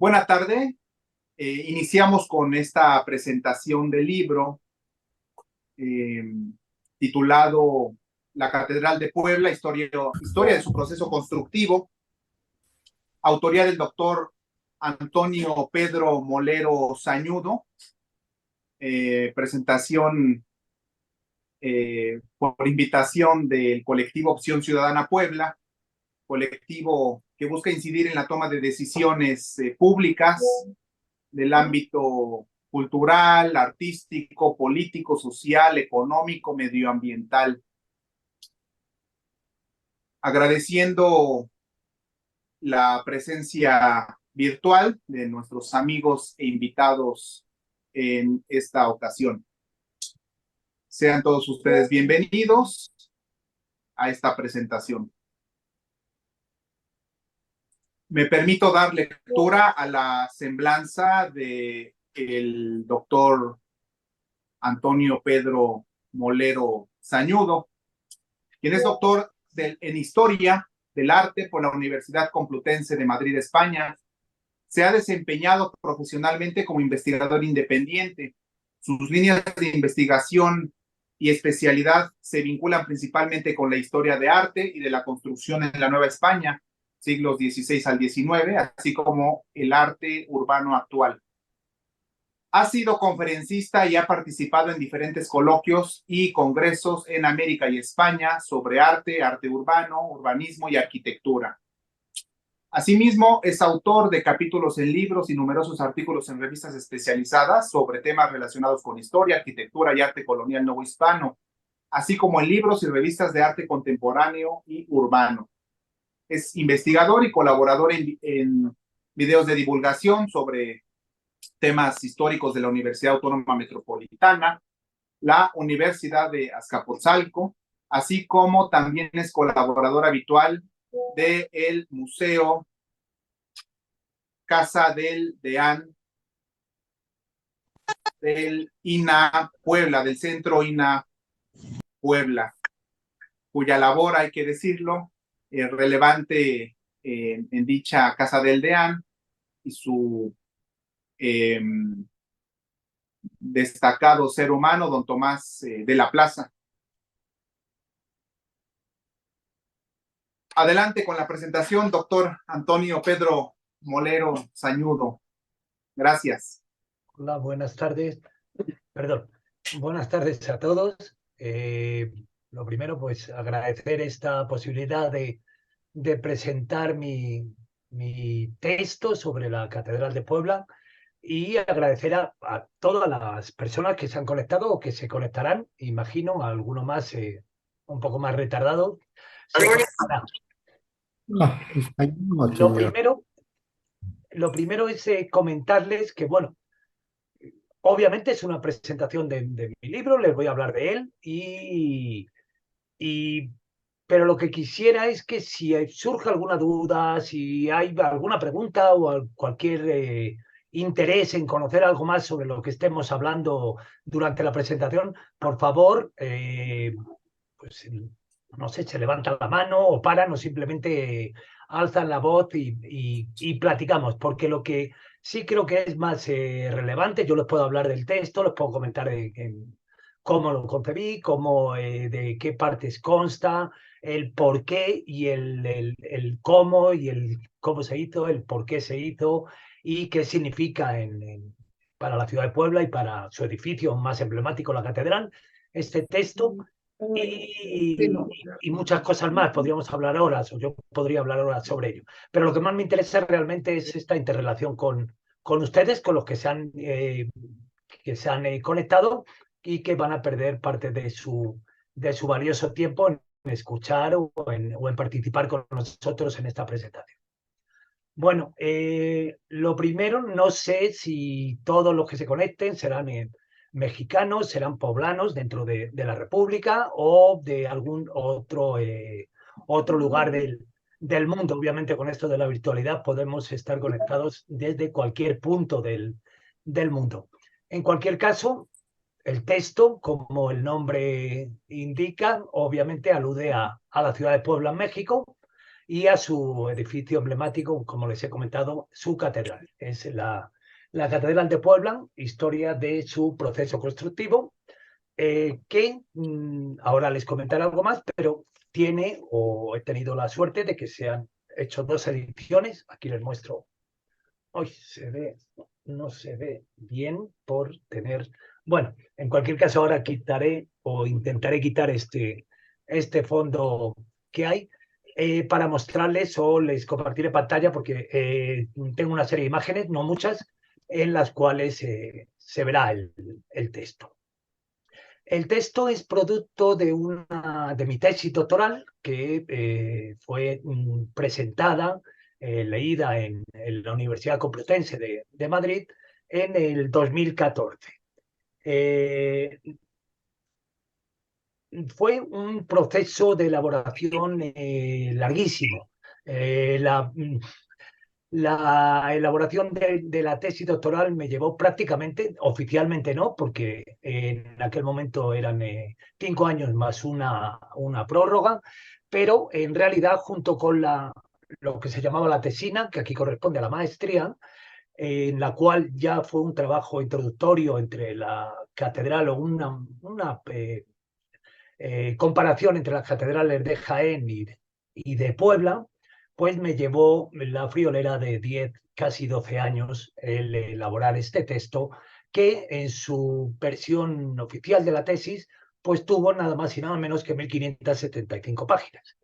Buena tarde. Iniciamos con esta presentación del libro eh, titulado La Catedral de Puebla, historia de su proceso constructivo, autoría del doctor Antonio Pedro Molero Sañudo, presentación por invitación del colectivo Opción Ciudadana Puebla, colectivo que busca incidir en la toma de decisiones públicas del ámbito cultural, artístico, político, social, económico, medioambiental. Agradeciendo la presencia virtual de nuestros amigos e invitados en esta ocasión. Sean todos ustedes bienvenidos a esta presentación. Me permito dar lectura a la semblanza de el doctor Antonio Pedro Molero Sañudo, quien es doctor en Historia del Arte por la Universidad Complutense de Madrid, España. Se ha desempeñado profesionalmente como investigador independiente. Sus líneas de investigación y especialidad se vinculan principalmente con la historia de arte y de la construcción en la Nueva España, siglos XVI al XIX, así como el arte urbano actual. Ha sido conferencista y ha participado en diferentes coloquios y congresos en América y España sobre arte, arte urbano, urbanismo y arquitectura. Asimismo, es autor de capítulos en libros y numerosos artículos en revistas especializadas sobre temas relacionados con historia, arquitectura y arte colonial novohispano, así como en libros y revistas de arte contemporáneo y urbano. Es investigador y colaborador en videos de divulgación sobre temas históricos de la Universidad Autónoma Metropolitana, la Universidad de Azcapotzalco, así como también es colaborador habitual del Museo Casa del Deán del INA Puebla, del Centro INA Puebla, cuya labor, hay que decirlo, es relevante en dicha Casa del Deán y su destacado ser humano, don Tomás de la Plaza. Adelante con la presentación, doctor Antonio Pedro Molero Sañudo. Gracias. Hola, buenas tardes. Perdón. Buenas tardes a todos. Lo primero, pues agradecer esta posibilidad de presentar mi texto sobre la Catedral de Puebla y agradecer a todas las personas que se han conectado o que se conectarán. Imagino a alguno más un poco más retardado. Lo primero es comentarles que, bueno, obviamente es una presentación de mi libro, les voy a hablar de él, pero lo que quisiera es que si surge alguna duda, si hay alguna pregunta o cualquier interés en conocer algo más sobre lo que estemos hablando durante la presentación, por favor, pues no sé, se levanta la mano o paran o simplemente alzan la voz y platicamos, porque lo que sí creo que es más relevante, yo les puedo hablar del texto, les puedo comentar cómo lo concebí, de qué partes consta, el por qué y el cómo y el cómo se hizo, el por qué se hizo y qué significa para la ciudad de Puebla y para su edificio más emblemático, la catedral, este texto. Y muchas cosas más, podríamos hablar horas, o yo podría hablar horas sobre ello. Pero lo que más me interesa realmente es esta interrelación con ustedes, con los que se han conectado y que van a perder parte de su valioso tiempo en escuchar o en participar con nosotros en esta presentación. Bueno, lo primero, no sé si todos los que se conecten serán mexicanos, serán poblanos dentro de la República o de algún otro lugar del mundo. Obviamente con esto de la virtualidad podemos estar conectados desde cualquier punto del mundo. En cualquier caso, el texto, como el nombre indica, obviamente alude a la ciudad de Puebla, en México, y a su edificio emblemático, como les he comentado, su catedral. Es la Catedral de Puebla, historia de su proceso constructivo, que ahora les comentaré algo más, pero tiene, o he tenido la suerte de que se han hecho 2 ediciones. Aquí les muestro. Hoy se ve, no se ve bien por tener. Bueno, en cualquier caso, ahora quitaré o intentaré quitar este fondo que hay para mostrarles, o les compartiré pantalla porque tengo una serie de imágenes, no muchas, en las cuales se verá el texto. El texto es producto de mi tesis doctoral que fue presentada, leída en la Universidad Complutense de Madrid en el 2014. Eh, Fue un proceso de elaboración larguísimo. La elaboración de la tesis doctoral me llevó prácticamente, oficialmente no, porque en aquel momento eran 5 años más una prórroga, pero en realidad junto con lo que se llamaba la tesina, que aquí corresponde a la maestría, en la cual ya fue un trabajo introductorio entre la catedral o una comparación entre las catedrales de Jaén y de Puebla, pues me llevó la friolera de 10, casi 12 años el elaborar este texto, que en su versión oficial de la tesis, pues tuvo nada más y nada menos que 1575 páginas,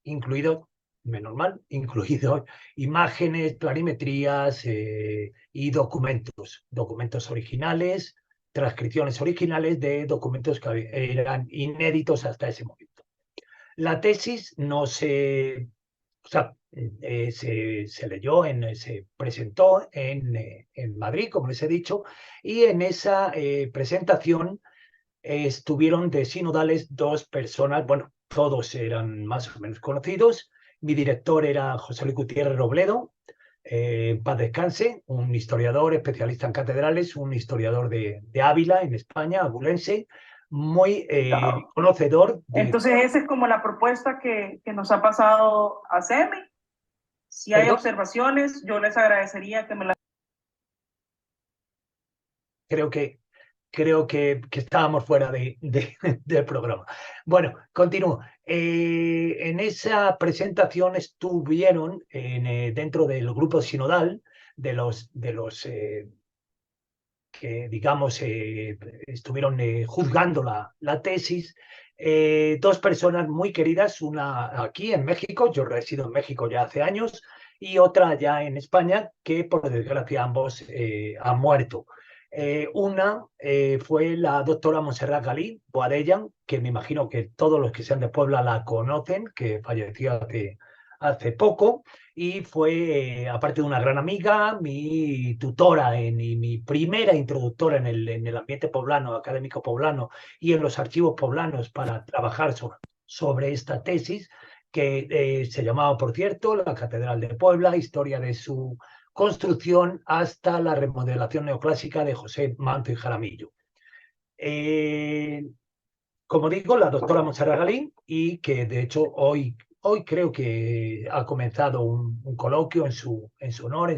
incluido, menos mal, incluido imágenes, planimetrías y documentos originales, transcripciones originales de documentos que eran inéditos hasta ese momento. La tesis no se, o sea, se leyó, se presentó en Madrid, como les he dicho, y en esa presentación estuvieron de sinodales 2 personas, bueno, todos eran más o menos conocidos. Mi director era José Luis Gutiérrez Robledo, en paz descanse, un historiador especialista en catedrales, un historiador de Ávila, en España, abulense, muy conocedor de... Entonces, esa es como la propuesta que nos ha pasado a SEMI. Si hay Perdón, observaciones, yo les agradecería que me las... creo que estábamos fuera del programa. Bueno, continúo. En esa presentación estuvieron dentro del grupo sinodal de los que, digamos, estuvieron juzgando la tesis, 2 personas muy queridas, una aquí en México, yo resido en México ya hace años, y otra allá en España, que por desgracia ambos han muerto. Una fue la doctora Montserrat Galí Boadella, que me imagino que todos los que sean de Puebla la conocen, que falleció hace poco, y fue, aparte de una gran amiga, mi tutora y mi primera introductora en el ambiente poblano, académico poblano, y en los archivos poblanos para trabajar sobre esta tesis, que se llamaba, por cierto, la Catedral de Puebla, historia de su construcción hasta la remodelación neoclásica de José Manto y Jaramillo. Como digo, la doctora Montserrat Galín, y que de hecho hoy creo que ha comenzado un coloquio en su honor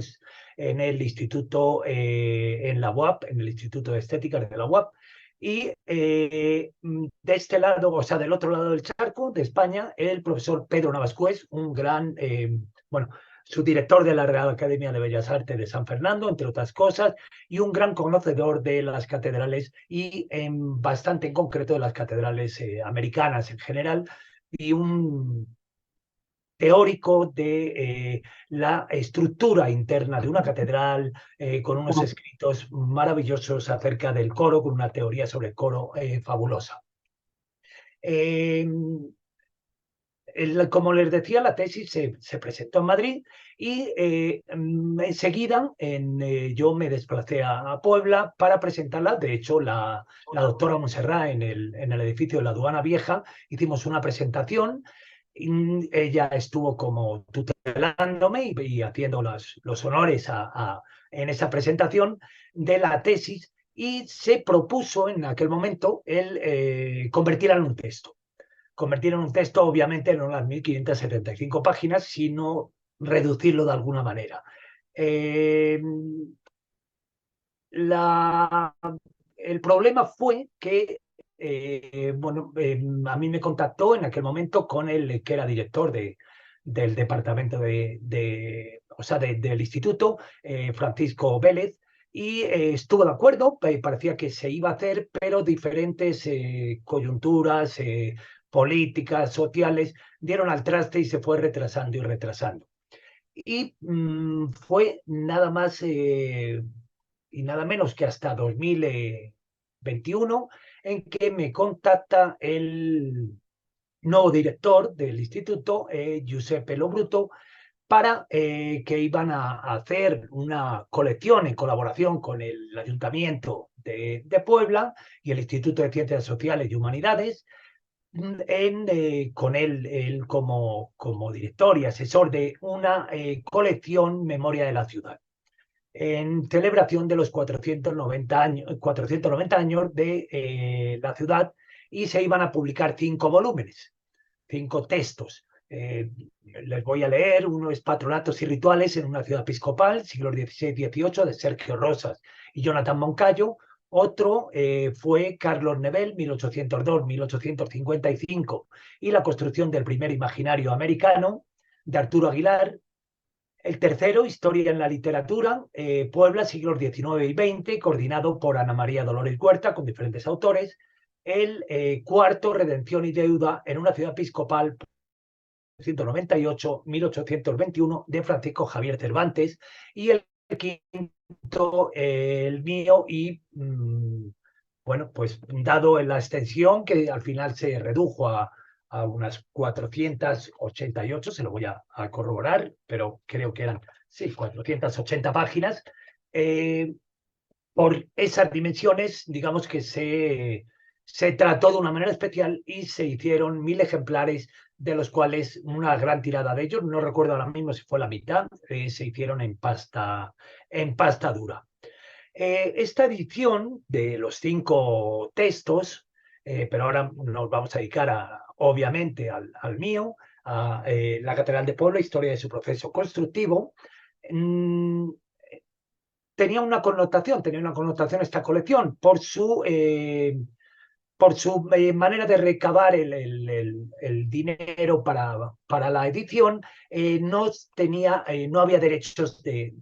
en el instituto, en la UAP, en el Instituto de Estética de la UAP. Y de este lado, o sea, del otro lado del charco, de España, el profesor Pedro Navascués, un gran, bueno, subdirector de la Real Academia de Bellas Artes de San Fernando, entre otras cosas, y un gran conocedor de las catedrales y bastante en concreto de las catedrales americanas en general, y un teórico de la estructura interna de una catedral, con unos escritos maravillosos acerca del coro, con una teoría sobre el coro fabulosa. Como les decía, la tesis se presentó en Madrid y enseguida yo me desplacé a Puebla para presentarla. De hecho, la doctora Montserrat en el edificio de la Aduana Vieja hicimos una presentación. Y ella estuvo como tutelándome y haciendo los honores en esa presentación de la tesis, y se propuso en aquel momento el convertirla en un texto. convertir en un texto, obviamente no las 1575 páginas, sino reducirlo de alguna manera. El problema fue que a mí me contactó en aquel momento con el que era director del departamento del instituto, Francisco Vélez, y estuvo de acuerdo, parecía que se iba a hacer, pero diferentes coyunturas políticas, sociales, dieron al traste y se fue retrasando y retrasando. Y fue nada más y nada menos que hasta 2021 en que me contacta el nuevo director del instituto, Giuseppe Lobruto, para que iban a hacer una colección en colaboración con el Ayuntamiento de Puebla y el Instituto de Ciencias Sociales y Humanidades, con él como director y asesor de una colección Memoria de la Ciudad, en celebración de los 490 años de la ciudad, y se iban a publicar 5 volúmenes, 5 textos. Les voy a leer. Uno es Patronatos y Rituales en una ciudad episcopal, siglos XVI-XVIII, de Sergio Rosas y Jonathan Moncayo. Otro fue Carlos Nebel, 1802-1855, y la construcción del primer imaginario americano, de Arturo Aguilar. El tercero, Historia en la Literatura, Puebla, siglos XIX y XX, coordinado por Ana María Dolores Huerta, con diferentes autores. El cuarto, Redención y Deuda en una ciudad episcopal, 1898-1821, de Francisco Javier Cervantes. Y el quinto, el mío, y bueno, pues dado en la extensión, que al final se redujo a unas 488, se lo voy a corroborar, pero creo que eran, sí, 480 páginas. Por esas dimensiones, digamos que se trató de una manera especial y se hicieron 1000 ejemplares, de los cuales una gran tirada de ellos, no recuerdo ahora mismo si fue la mitad, se hicieron en pasta dura. Esta edición de los 5 textos, pero ahora nos vamos a dedicar obviamente al mío, a la Catedral de Puebla, historia de su proceso constructivo, tenía una connotación esta colección por su manera de recabar el dinero para la edición. No había derechos de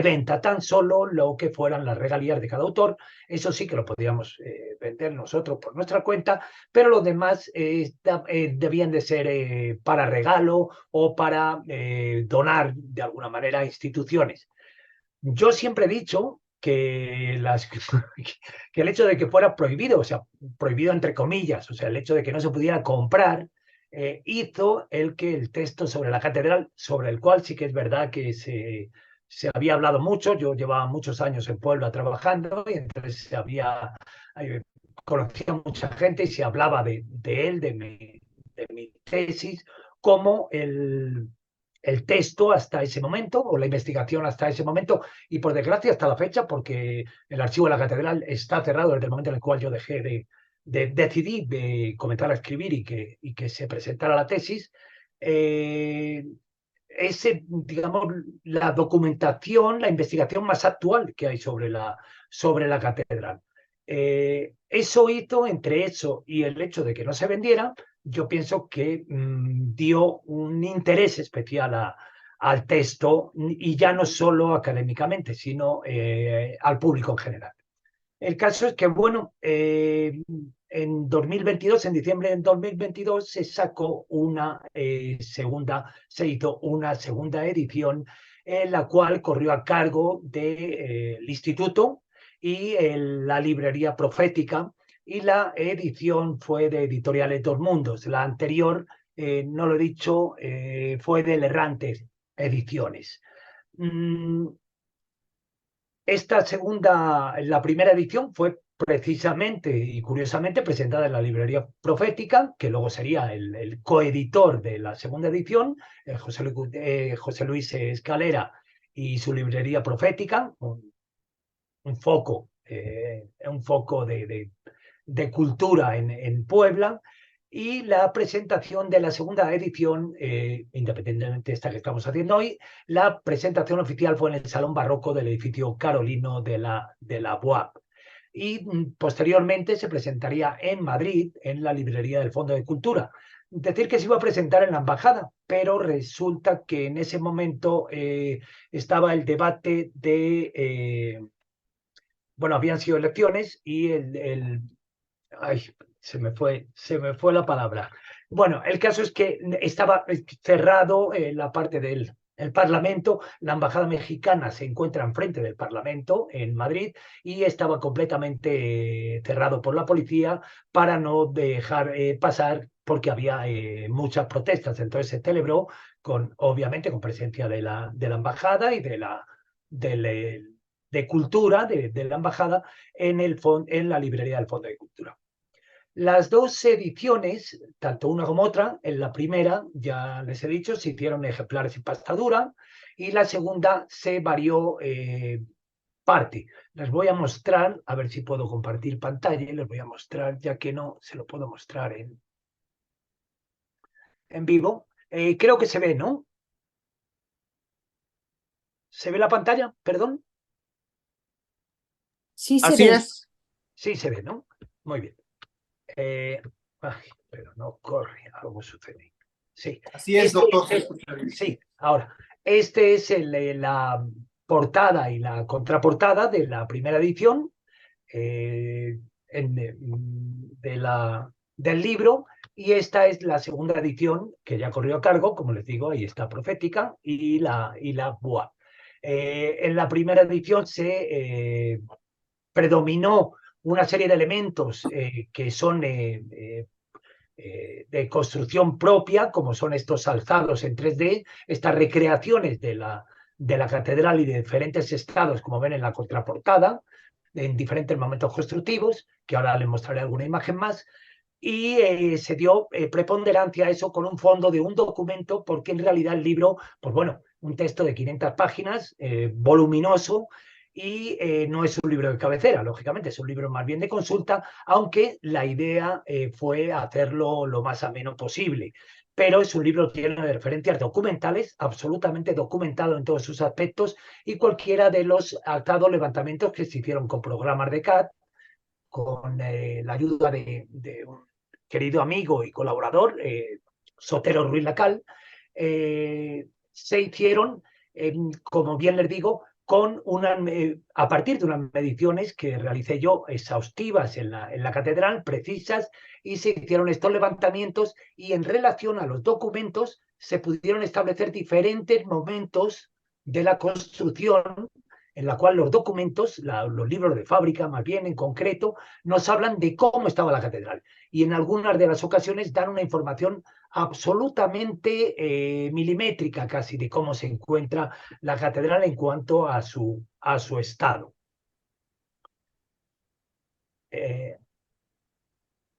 venta, tan solo lo que fueran las regalías de cada autor. Eso sí que lo podíamos vender nosotros por nuestra cuenta, pero los demás debían de ser para regalo o para donar de alguna manera a instituciones. Yo siempre he dicho que el hecho de que fuera prohibido, o sea, prohibido entre comillas, o sea, el hecho de que no se pudiera comprar, hizo que el texto sobre la catedral, sobre el cual sí que es verdad que se había hablado mucho. Yo llevaba muchos años en Puebla trabajando, y entonces conocía a mucha gente y se hablaba de él, de mi tesis, como el texto hasta ese momento, o la investigación hasta ese momento, y por desgracia hasta la fecha, porque el archivo de la catedral está cerrado desde el momento en el cual yo decidí de comenzar a escribir y que se presentara la tesis. Digamos, la documentación, la investigación más actual que hay sobre la catedral. Eso hizo, entre eso y el hecho de que no se vendiera, yo pienso que dio un interés especial al texto, y ya no solo académicamente, sino al público en general. El caso es que, bueno, en 2022, en diciembre de 2022, se hizo una segunda edición, en la cual corrió a cargo del instituto y la librería Profética, y la edición fue de Editoriales Dos Mundos. La anterior, no lo he dicho, fue de Errantes Ediciones. La primera edición fue precisamente y curiosamente presentada en la librería Profética, que luego sería el coeditor de la segunda edición, José Luis Escalera y su librería Profética, un foco de cultura en Puebla. y la presentación de la segunda edición, independientemente de esta que estamos haciendo hoy, la presentación oficial fue en el Salón Barroco del edificio Carolino de la UAB. Y posteriormente se presentaría en Madrid, en la librería del Fondo de Cultura. Decir que se iba a presentar en la embajada, pero resulta que en ese momento estaba el debate de, bueno, habían sido elecciones y ay, se me fue la palabra. Bueno, el caso es que estaba cerrado la parte del Parlamento, la embajada mexicana se encuentra enfrente del Parlamento en Madrid y estaba completamente cerrado por la policía para no dejar pasar porque había muchas protestas. Entonces se celebró obviamente con presencia de la embajada y de cultura de la embajada en la librería del Fondo de Cultura. Las dos ediciones, tanto una como otra, en la primera, ya les he dicho, se hicieron ejemplares en pasta dura y la segunda se varió parte. Les voy a mostrar, a ver si puedo compartir pantalla, y les voy a mostrar, ya que no se lo puedo mostrar en vivo. Creo que se ve, ¿no? ¿Se ve la pantalla? Perdón. Sí se Así ve. es. Sí, se ve, ¿no? Muy bien. Ay, pero no corre, algo sucede. Sí, Así es, doctor. Se escucha bien. sí, ahora, este es la portada y la contraportada de la primera edición eh, del libro, y esta es la segunda edición que ya corrió a cargo, como les digo, ahí está Profética y la BUA. En la primera edición se predominó una serie de elementos que son de construcción propia, como son estos alzados en 3D, estas recreaciones de la catedral y de diferentes estados, como ven en la contraportada, en diferentes momentos constructivos, que ahora les mostraré alguna imagen más, y se dio preponderancia a eso con un fondo de un documento, porque en realidad el libro, pues bueno, un texto de 500 páginas, voluminoso, y no es un libro de cabecera, lógicamente, es un libro más bien de consulta, aunque la idea fue hacerlo lo más ameno posible. Pero es un libro lleno de referencias documentales, absolutamente documentado en todos sus aspectos, y cualquiera de los alzados levantamientos que se hicieron con programas de CAD, con la ayuda de un querido amigo y colaborador, Sotero Ruiz Lacal, se hicieron, como bien les digo, a partir de unas mediciones que realicé yo, exhaustivas en la catedral, precisas, y se hicieron estos levantamientos, y en relación a los documentos se pudieron establecer diferentes momentos de la construcción, en la cual los documentos, los libros de fábrica más bien en concreto, nos hablan de cómo estaba la catedral, y en algunas de las ocasiones dan una información absolutamente milimétrica casi de cómo se encuentra la catedral en cuanto a su estado.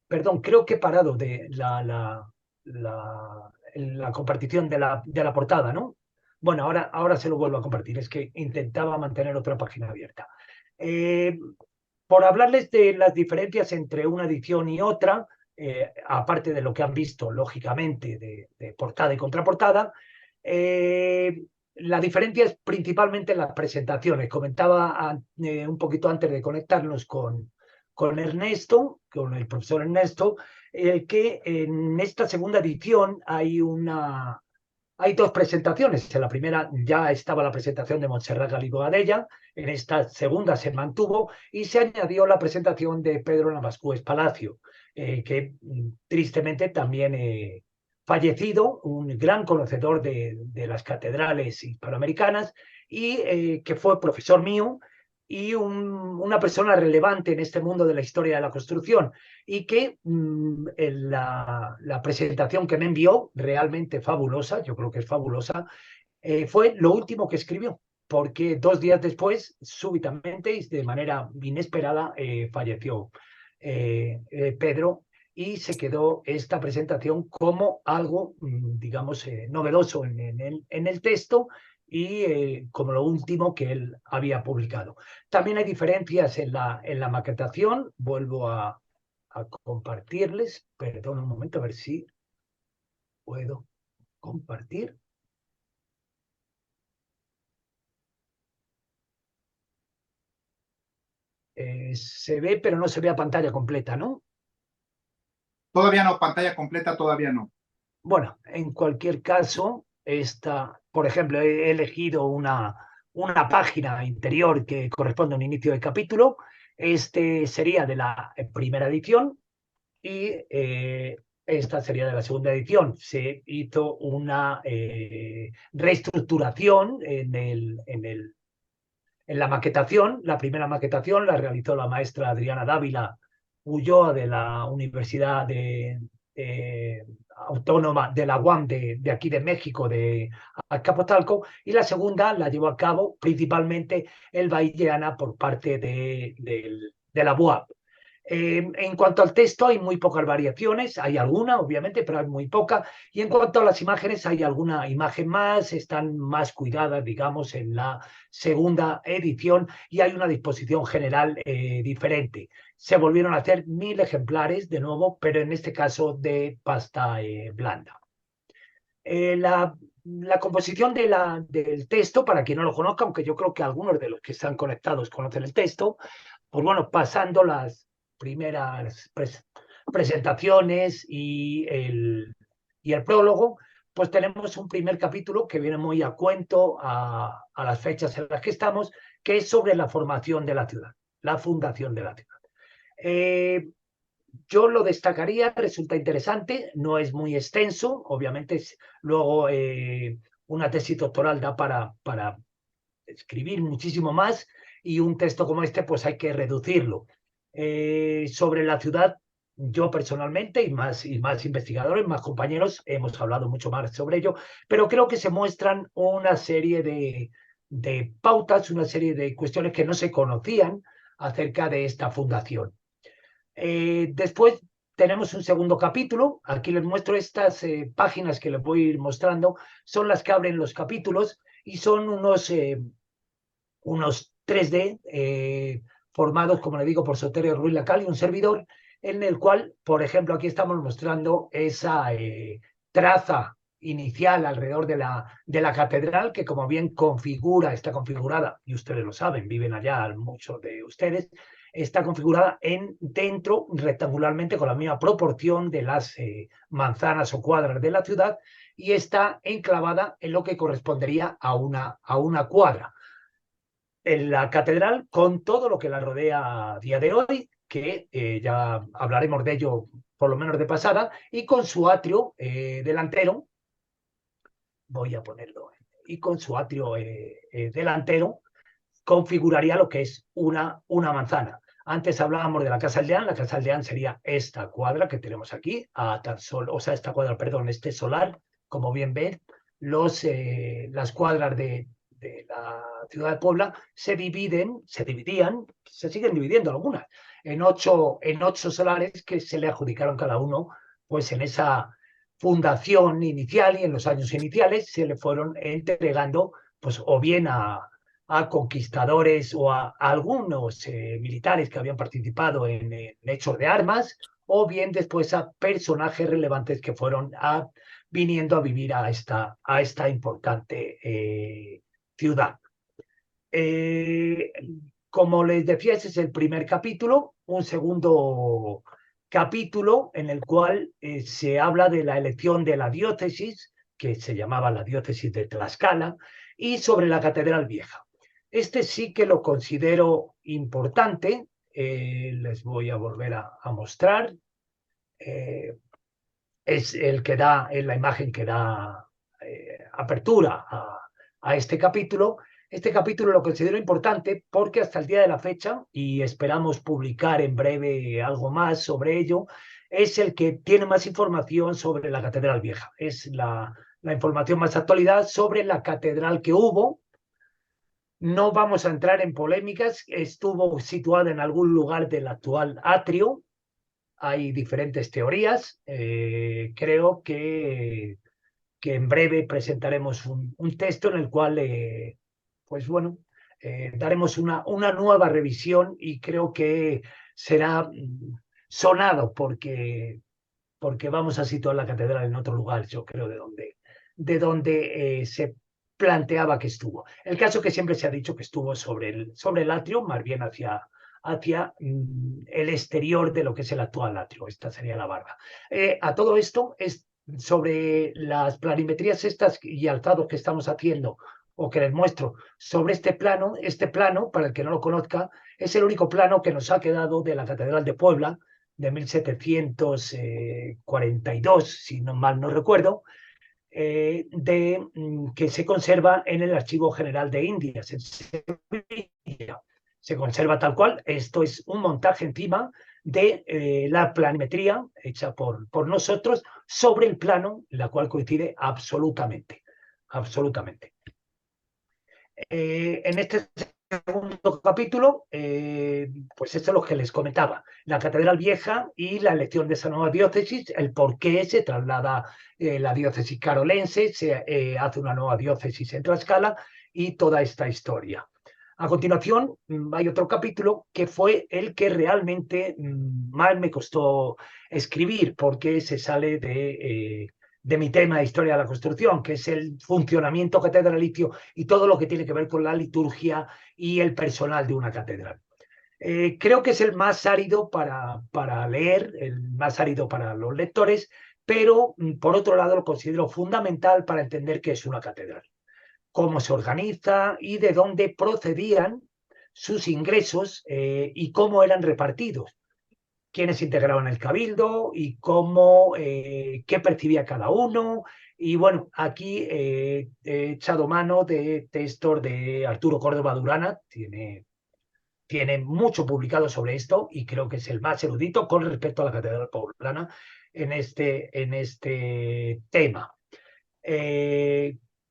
Perdón, creo que he parado de la compartición de la portada, ¿no? Bueno, ahora se lo vuelvo a compartir, es que intentaba mantener otra página abierta. Por hablarles de las diferencias entre una edición y otra, aparte de lo que han visto, lógicamente, de portada y contraportada, la diferencia es principalmente en las presentaciones. Comentaba un poquito antes de conectarnos con Ernesto, con el profesor Ernesto, que en esta segunda edición hay dos presentaciones. En la primera ya estaba la presentación de Montserrat Galindo Gadella, en esta segunda se mantuvo y se añadió la presentación de Pedro Navascués Palacio, que tristemente también fallecido, un gran conocedor de las catedrales hispanoamericanas, y que fue profesor mío y una persona relevante en este mundo de la historia de la construcción, y que en la presentación que me envió, realmente fabulosa, yo creo que es fabulosa, fue lo último que escribió, porque 2 días después, súbitamente y de manera inesperada, falleció Pedro, y se quedó esta presentación como algo, digamos, novedoso en el texto, y como lo último que él había publicado. También hay diferencias en la maquetación, vuelvo a a compartirles. Perdón un momento, a ver si puedo compartir. Se ve, pero no se ve a pantalla completa, ¿no? Todavía no, pantalla completa, todavía no. Bueno, en cualquier caso, por ejemplo, he elegido una página interior que corresponde a un inicio de capítulo. Este sería de la primera edición y esta sería de la segunda edición. Se hizo una reestructuración en la maquetación. La primera maquetación la realizó la maestra Adriana Dávila Ulloa de la Universidad Autónoma de la UAM de aquí de México, de Azcapotzalco, y la segunda la llevó a cabo principalmente el Bailleana por parte de la BUAP. En cuanto al texto, hay muy pocas variaciones, hay alguna, obviamente, pero hay muy poca. Y en cuanto a las imágenes, hay alguna imagen más, están más cuidadas, digamos, en la segunda edición y hay una disposición general diferente. Se volvieron a hacer 1000 ejemplares de nuevo, pero en este caso de pasta blanda. La composición del texto, para quien no lo conozca, aunque yo creo que algunos de los que están conectados conocen el texto, pues bueno, pasando las primeras presentaciones y el prólogo, pues tenemos un primer capítulo que viene muy a cuento a las fechas en las que estamos, que es sobre la formación de la ciudad, la fundación de la ciudad. Yo lo destacaría, resulta interesante, no es muy extenso, obviamente luego una tesis doctoral da para escribir muchísimo más y un texto como este pues hay que reducirlo. Sobre la ciudad, yo personalmente y más investigadores, más compañeros, hemos hablado mucho más sobre ello, pero creo que se muestran una serie de pautas, una serie de cuestiones que no se conocían acerca de esta fundación. Después tenemos un segundo capítulo. Aquí les muestro estas páginas que les voy a ir mostrando. Son las que abren los capítulos y son unos 3D formados, como le digo, por Soterio Ruiz Lacal y un servidor, en el cual, por ejemplo, aquí estamos mostrando esa traza inicial alrededor de la catedral, que como bien está configurada, y ustedes lo saben, viven allá muchos de ustedes, está configurada dentro rectangularmente con la misma proporción de las manzanas o cuadras de la ciudad y está enclavada en lo que correspondería a una cuadra. En la catedral, con todo lo que la rodea a día de hoy, que ya hablaremos de ello por lo menos de pasada, y con su atrio delantero, voy a ponerlo, y con su atrio delantero, configuraría lo que es una manzana. Antes hablábamos de la Casa Aldeán. La Casa Aldeán sería esta cuadra que tenemos aquí, esta cuadra, perdón, este solar, como bien ven, las cuadras de la ciudad de Puebla se dividían, se siguen dividiendo algunas, en ocho solares que se le adjudicaron cada uno, pues en esa fundación inicial y en los años iniciales se le fueron entregando, pues o bien a conquistadores o a algunos militares que habían participado en hechos de armas, o bien después a personajes relevantes que fueron viniendo a vivir a esta importante ciudad. Como les decía, ese es el primer capítulo. Un segundo capítulo en el cual se habla de la elección de la diócesis, que se llamaba la diócesis de Tlaxcala, y sobre la Catedral Vieja. Este sí que lo considero importante. Les voy a volver a mostrar. Es la imagen que da apertura a este capítulo. Este capítulo lo considero importante porque hasta el día de la fecha, y esperamos publicar en breve algo más sobre ello, es el que tiene más información sobre la Catedral Vieja. Es la información más actualidad sobre la catedral que hubo. No vamos a entrar en polémicas. Estuvo situada en algún lugar del actual atrio. Hay diferentes teorías. Creo que en breve presentaremos un texto en el cual, pues bueno, daremos una nueva revisión y creo que será sonado porque vamos a situar la catedral en otro lugar, yo creo, de donde se planteaba que estuvo. El caso que siempre se ha dicho que estuvo sobre el atrio, más bien hacia el exterior de lo que es el actual atrio. Esta sería la barra. A todo esto es sobre las planimetrías estas y alzados que estamos haciendo o que les muestro sobre este plano, para el que no lo conozca, es el único plano que nos ha quedado de la Catedral de Puebla de 1742, si no mal no recuerdo, que se conserva en el Archivo General de Indias, en Sevilla. Se conserva tal cual. Esto es un montaje encima de la planimetría hecha por nosotros sobre el plano, la cual coincide absolutamente. Absolutamente. En este segundo capítulo, pues esto es lo que les comentaba, la Catedral Vieja y la elección de esa nueva diócesis, el por qué se traslada la diócesis carolense, se hace una nueva diócesis en Tlaxcala y toda esta historia. A continuación, hay otro capítulo que fue el que realmente más me costó escribir, porque se sale de mi tema de historia de la construcción, que es el funcionamiento catedralicio y todo lo que tiene que ver con la liturgia y el personal de una catedral. Creo que es el más árido para leer, el más árido para los lectores, pero por otro lado lo considero fundamental para entender qué es una catedral, cómo se organiza y de dónde procedían sus ingresos y cómo eran repartidos, quiénes integraban el cabildo y cómo, qué percibía cada uno. Y bueno, aquí he echado mano de textos de Arturo Córdoba Durana, tiene mucho publicado sobre esto y creo que es el más erudito con respecto a la Catedral Poblana en este tema.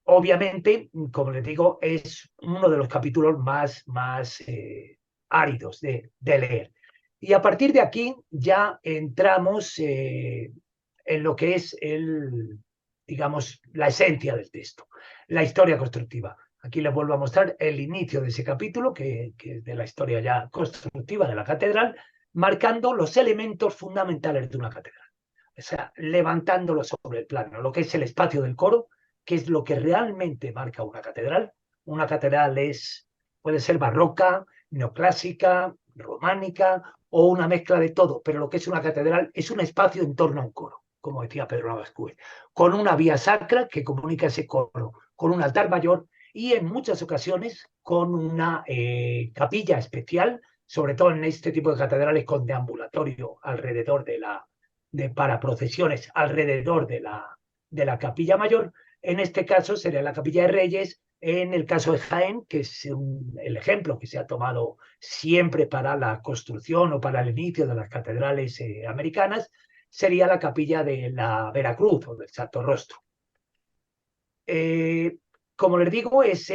Obviamente, como les digo, es uno de los capítulos más áridos de leer. Y a partir de aquí ya entramos en lo que es digamos, la esencia del texto, la historia constructiva. Aquí les vuelvo a mostrar el inicio de ese capítulo, que es de la historia ya constructiva de la catedral, marcando los elementos fundamentales de una catedral. O sea, levantándolo sobre el plano, lo que es el espacio del coro, que es lo que realmente marca una catedral. Una catedral puede ser barroca, neoclásica, románica o una mezcla de todo, pero lo que es una catedral es un espacio en torno a un coro, como decía Pedro Navascué, con una vía sacra que comunica ese coro, con un altar mayor y en muchas ocasiones con una capilla especial, sobre todo en este tipo de catedrales con deambulatorio alrededor para procesiones alrededor de la capilla mayor. En este caso sería la capilla de Reyes. En el caso de Jaén, que es el ejemplo que se ha tomado siempre para la construcción o para el inicio de las catedrales americanas, sería la capilla de la Veracruz o del Santo Rostro. Como les digo, es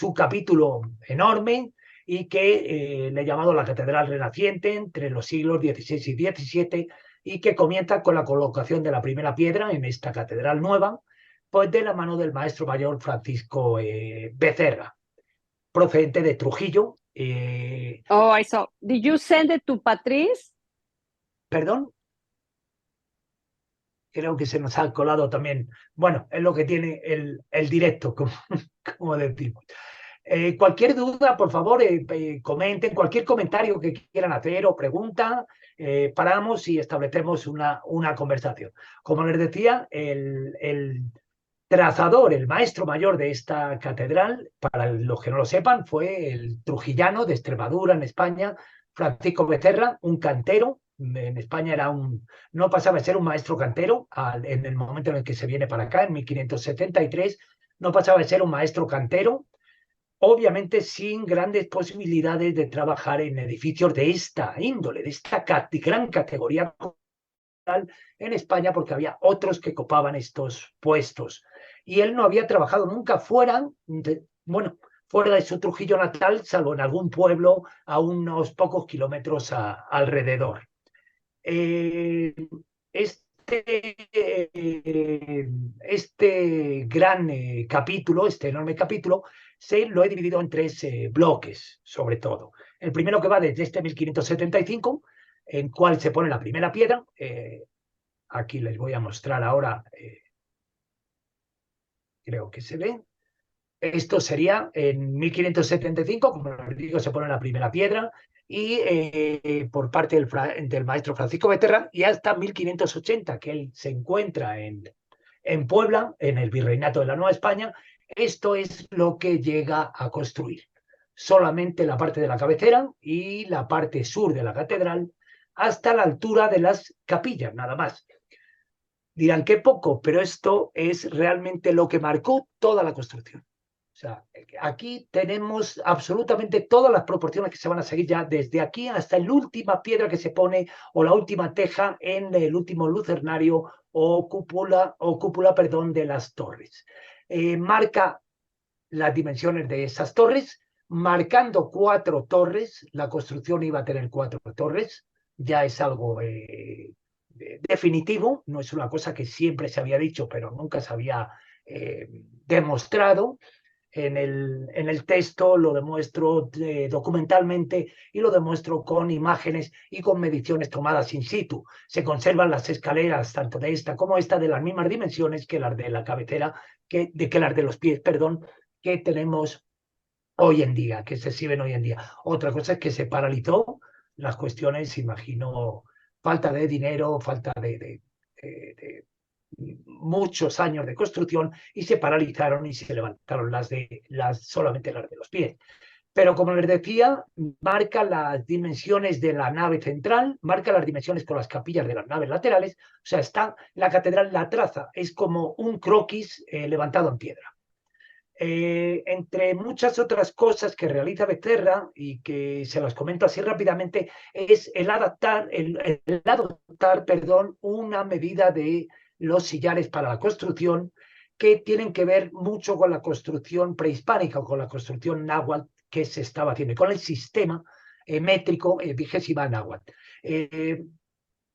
un capítulo enorme y que le he llamado la Catedral Renaciente entre los siglos XVI y XVII y que comienza con la colocación de la primera piedra en esta catedral nueva, pues de la mano del maestro mayor Francisco Becerra, procedente de Trujillo. Oh, I saw. Did you send it to Patrice? ¿Perdón? Creo que se nos ha colado también. Bueno, es lo que tiene el directo, como decimos. Cualquier duda, por favor, comenten, cualquier comentario que quieran hacer o pregunta, paramos y establecemos una conversación. Como les decía, el trazador, el maestro mayor de esta catedral, para los que no lo sepan, fue el trujillano de Extremadura, en España, Francisco Becerra, un cantero. En España no pasaba de ser un maestro cantero en el momento en el que se viene para acá, en 1573, no pasaba de ser un maestro cantero, obviamente sin grandes posibilidades de trabajar en edificios de esta índole, de esta gran categoría en España, porque había otros que copaban estos puestos. Y él no había trabajado nunca fuera de su Trujillo natal, salvo en algún pueblo a unos pocos kilómetros alrededor. Este gran capítulo, este enorme capítulo, lo he dividido en tres bloques, sobre todo. El primero que va desde 1575, en cual se pone la primera piedra. Aquí les voy a mostrar ahora, creo que se ve. Esto sería en 1575, como les digo, se pone la primera piedra y por parte del maestro Francisco Becerra, y hasta 1580, que él se encuentra en Puebla, en el Virreinato de la Nueva España. Esto es lo que llega a construir. Solamente la parte de la cabecera y la parte sur de la catedral hasta la altura de las capillas, nada más. Dirán qué poco, pero esto es realmente lo que marcó toda la construcción. O sea, aquí tenemos absolutamente todas las proporciones que se van a seguir ya desde aquí hasta la última piedra que se pone o la última teja en el último lucernario o cúpula, perdón, de las torres. Marca las dimensiones de esas torres, marcando 4 torres. La construcción iba a tener 4 torres, ya es algo definitivo, no es una cosa que siempre se había dicho, pero nunca se había demostrado. En el texto lo demuestro documentalmente y lo demuestro con imágenes y con mediciones tomadas in situ. Se conservan las escaleras, tanto de esta como esta, de las mismas dimensiones que las de la cabecera, que las de los pies, perdón, que tenemos hoy en día, que se exhiben hoy en día. Otra cosa es que se paralizó las cuestiones, imagino, falta de dinero, falta de muchos años de construcción, y se paralizaron y se levantaron solamente las de los pies. Pero como les decía, marca las dimensiones de la nave central, marca las dimensiones con las capillas de las naves laterales. O sea, la catedral, la traza, es como un croquis levantado en piedra. Entre muchas otras cosas que realiza Becerra, y que se las comento así rápidamente, es el adoptar una medida de los sillares para la construcción, que tienen que ver mucho con la construcción prehispánica o con la construcción náhuatl que se estaba haciendo, y con el sistema métrico vigésima náhuatl.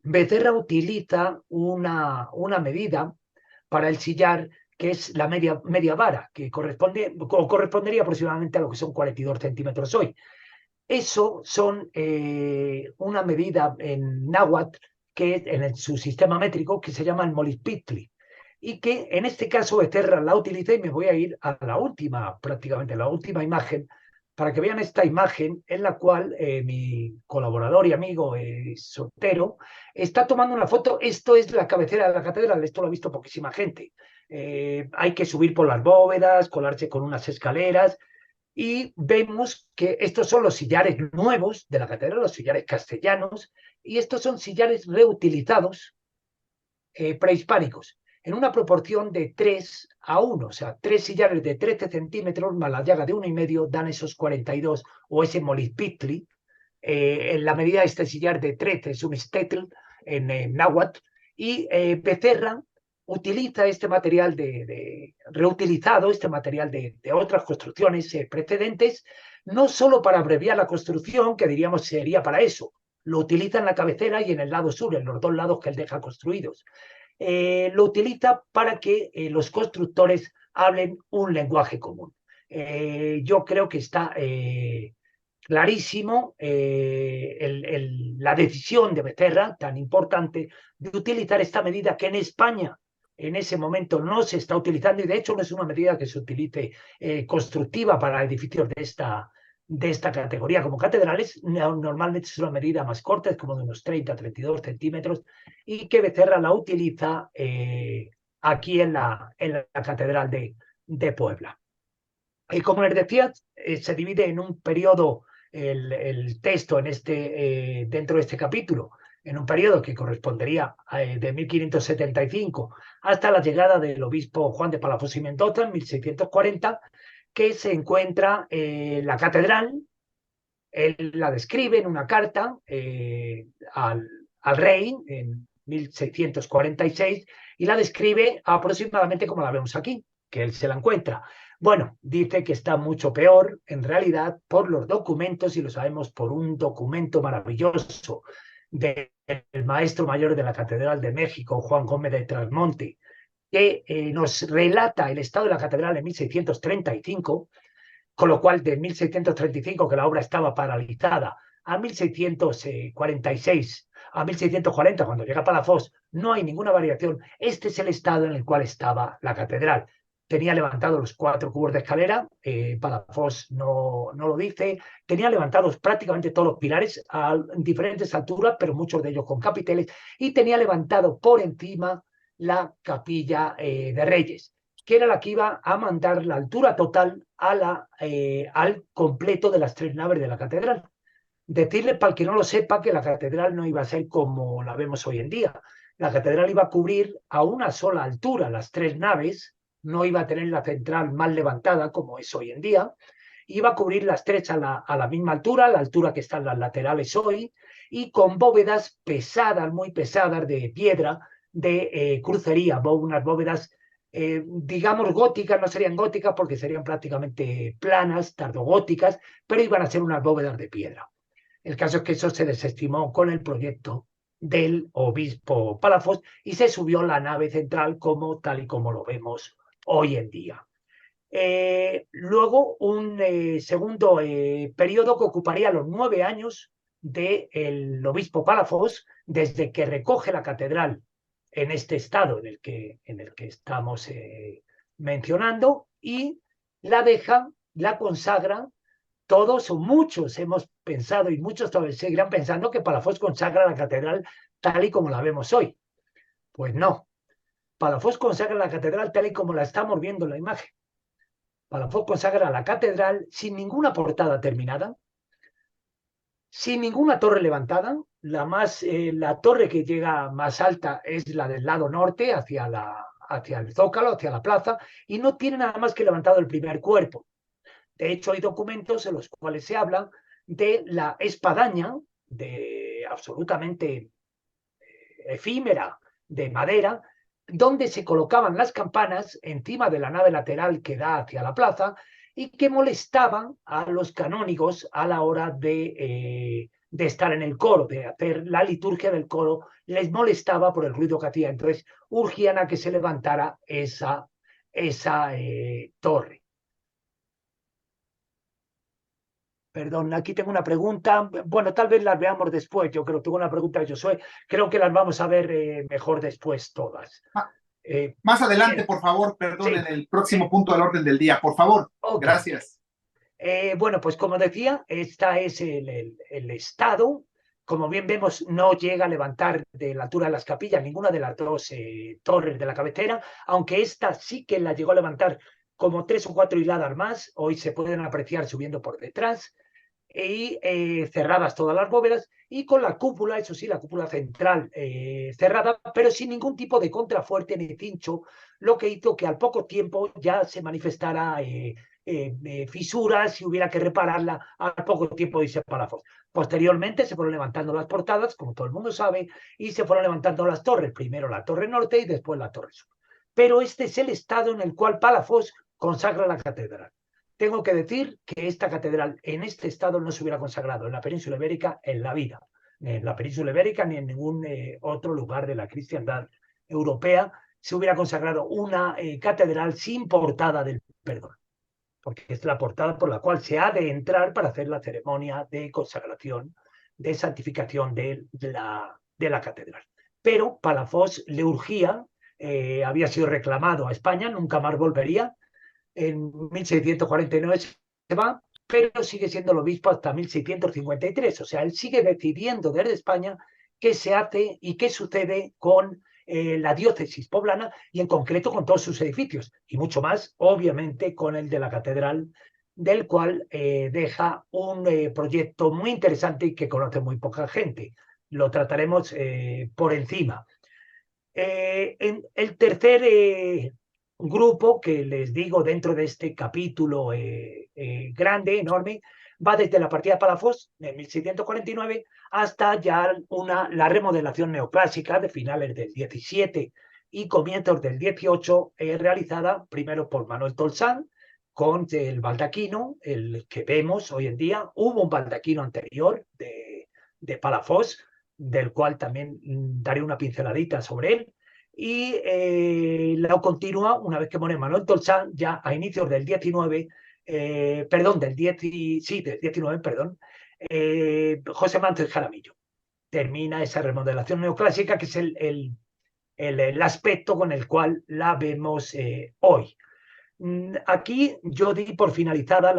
Becerra utiliza una medida para el sillar que es la media vara, que correspondería aproximadamente a lo que son 42 centímetros hoy. Eso son una medida en náhuatl, que en su sistema métrico, que se llama el molipitli, y que en este caso Becerra la utiliza. Y me voy a ir a la última, prácticamente la última imagen, para que vean esta imagen en la cual mi colaborador y amigo Sotero está tomando una foto. Esto es la cabecera de la catedral, esto lo ha visto poquísima gente. Hay que subir por las bóvedas, colarse con unas escaleras, y vemos que estos son los sillares nuevos de la catedral, los sillares castellanos, y estos son sillares reutilizados prehispánicos, en una proporción de 3:1, o sea, 3 sillares de 13 centímetros más la llaga de 1,5 dan esos 42, o ese molipitli. En la medida de este sillar de 13 es un stetl en náhuatl, y Becerra utiliza este material reutilizado, este material de otras construcciones precedentes, no solo para abreviar la construcción, que diríamos sería para eso. Lo utiliza en la cabecera y en el lado sur, en los 2 lados que él deja construidos. Lo utiliza para que los constructores hablen un lenguaje común. Yo creo que está clarísimo la decisión de Becerra, tan importante, de utilizar esta medida, que en España en ese momento no se está utilizando, y de hecho no es una medida que se utilice constructiva para edificios de esta categoría como catedrales. Normalmente es una medida más corta, es como de unos 30-32 centímetros, y que Becerra la utiliza aquí en la catedral de Puebla. Y como les decía, se divide en un periodo el texto dentro de este capítulo, en un periodo que correspondería de 1575 hasta la llegada del obispo Juan de Palafox y Mendoza en 1640, que se encuentra la catedral. Él la describe en una carta al rey en 1646, y la describe aproximadamente como la vemos aquí, que él se la encuentra. Bueno, dice que está mucho peor, en realidad, por los documentos, y lo sabemos por un documento maravilloso del maestro mayor de la Catedral de México, Juan Gómez de Trasmonte, que nos relata el estado de la catedral en 1635, con lo cual de 1635, que la obra estaba paralizada, a 1646, a 1640, cuando llega Palafox, no hay ninguna variación. Este es el estado en el cual estaba la catedral. Tenía levantados los 4 cubos de escalera, Palafox no lo dice, tenía levantados prácticamente todos los pilares a diferentes alturas, pero muchos de ellos con capiteles, y tenía levantado por encima la capilla de Reyes, que era la que iba a mandar la altura total al completo de las 3 naves de la catedral. Decirle, para el que no lo sepa, que la catedral no iba a ser como la vemos hoy en día. La catedral iba a cubrir a una sola altura las 3 naves, no iba a tener la central más levantada como es hoy en día, iba a cubrir las 3 a la misma altura, la altura que están las laterales hoy, y con bóvedas pesadas, muy pesadas, de piedra, de crucería, unas bóvedas, digamos, góticas, no serían góticas porque serían prácticamente planas, tardogóticas, pero iban a ser unas bóvedas de piedra. El caso es que eso se desestimó con el proyecto del obispo Palafox y se subió la nave central como tal y como lo vemos hoy en día. Luego, un segundo periodo que ocuparía los 9 años del obispo Palafox, desde que recoge la catedral en este estado en el que estamos mencionando, y la deja, la consagra. Todos o muchos hemos pensado, y muchos todavía seguirán pensando, que Palafox consagra la catedral tal y como la vemos hoy. Pues no. Palafox consagra la catedral tal y como la estamos viendo en la imagen. Palafox consagra la catedral sin ninguna portada terminada, sin ninguna torre levantada. La torre que llega más alta es la del lado norte, hacia el Zócalo, hacia la plaza, y no tiene nada más que levantado el primer cuerpo. De hecho, hay documentos en los cuales se habla de la espadaña, absolutamente efímera, de madera, donde se colocaban las campanas encima de la nave lateral que da hacia la plaza y que molestaban a los canónigos a la hora de estar en el coro, de hacer la liturgia del coro. Les molestaba por el ruido que hacía. Entonces urgían a que se levantara esa torre. Perdón, aquí tengo una pregunta. Bueno, tal vez las veamos después. Yo creo que tengo una pregunta de Josué. Creo que las vamos a ver mejor después todas. Más adelante, por favor, perdón, sí, en el próximo punto del orden del día, por favor. Okay. Gracias. Bueno, pues como decía, este es el estado. Como bien vemos, no llega a levantar de la altura de las capillas ninguna de las 2 torres de la cabecera, aunque esta sí que la llegó a levantar como 3 o 4 hiladas más. Hoy se pueden apreciar subiendo por detrás. Y cerradas todas las bóvedas, y con la cúpula, eso sí, la cúpula central cerrada, pero sin ningún tipo de contrafuerte ni cincho, lo que hizo que al poco tiempo ya se manifestara fisuras y hubiera que repararla al poco tiempo de irse Palafox. Posteriormente se fueron levantando las portadas, como todo el mundo sabe, y se fueron levantando las torres, primero la torre norte y después la torre sur. Pero este es el estado en el cual Palafox consagra la catedral. Tengo que decir que esta catedral en este estado no se hubiera consagrado en la península ibérica en la vida, ni en la península ibérica ni en ningún otro lugar de la cristiandad europea se hubiera consagrado una catedral sin portada del perdón, porque es la portada por la cual se ha de entrar para hacer la ceremonia de consagración, de santificación de la catedral. Pero Palafox le urgía, había sido reclamado a España, nunca más volvería. En 1649 se va, pero sigue siendo el obispo hasta 1653. O sea, él sigue decidiendo desde España qué se hace y qué sucede con la diócesis poblana, y en concreto con todos sus edificios, y mucho más, obviamente, con el de la catedral, del cual deja un proyecto muy interesante y que conoce muy poca gente. Lo trataremos por encima. En el tercer grupo que les digo dentro de este capítulo grande, enorme, va desde la partida de Palafox de 1649 hasta ya la remodelación neoclásica de finales del 17 y comienzos del 18, realizada primero por Manuel Tolsán con el baldaquino, el que vemos hoy en día. Hubo un baldaquino anterior de Palafox, del cual también daré una pinceladita sobre él, y la continua una vez que muere Manuel Tolsán, ya a inicios del 19, del 19, José Mantes Jaramillo. Termina esa remodelación neoclásica, que es el aspecto con el cual la vemos hoy. Aquí yo di por finalizada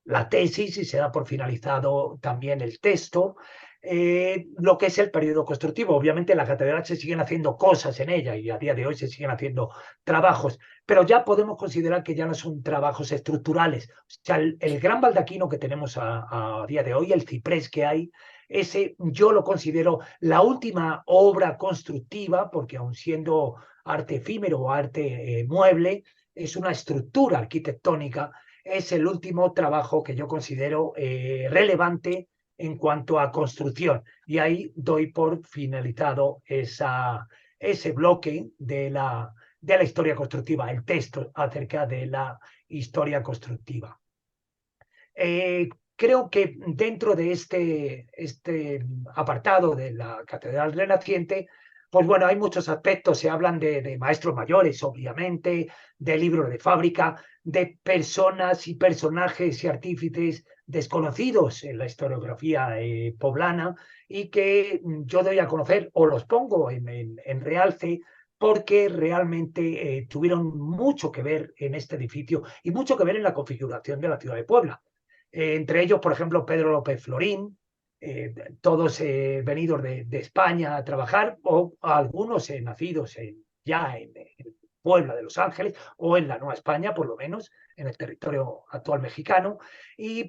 la tesis y se da por finalizado también el texto, lo que es el periodo constructivo. Obviamente en la catedral se siguen haciendo cosas en ella y a día de hoy se siguen haciendo trabajos, pero ya podemos considerar que ya no son trabajos estructurales. O sea, el gran baldaquino que tenemos a día de hoy, el ciprés que hay, ese yo lo considero la última obra constructiva, porque aun siendo arte efímero o arte mueble, es una estructura arquitectónica, es el último trabajo que yo considero relevante en cuanto a construcción. Y ahí doy por finalizado ese bloque de la historia constructiva, el texto acerca de la historia constructiva. Creo que dentro de este apartado de la Catedral Renaciente, pues bueno, hay muchos aspectos. Se hablan de maestros mayores, obviamente, de libros de fábrica, de personas y personajes y artífices desconocidos en la historiografía poblana, y que yo doy a conocer o los pongo en realce, porque realmente tuvieron mucho que ver en este edificio y mucho que ver en la configuración de la ciudad de Puebla. Entre ellos, por ejemplo, Pedro López Florín, todos venidos de España a trabajar, o algunos nacidos ya en Puebla de Los Ángeles, o en la Nueva España, por lo menos, en el territorio actual mexicano,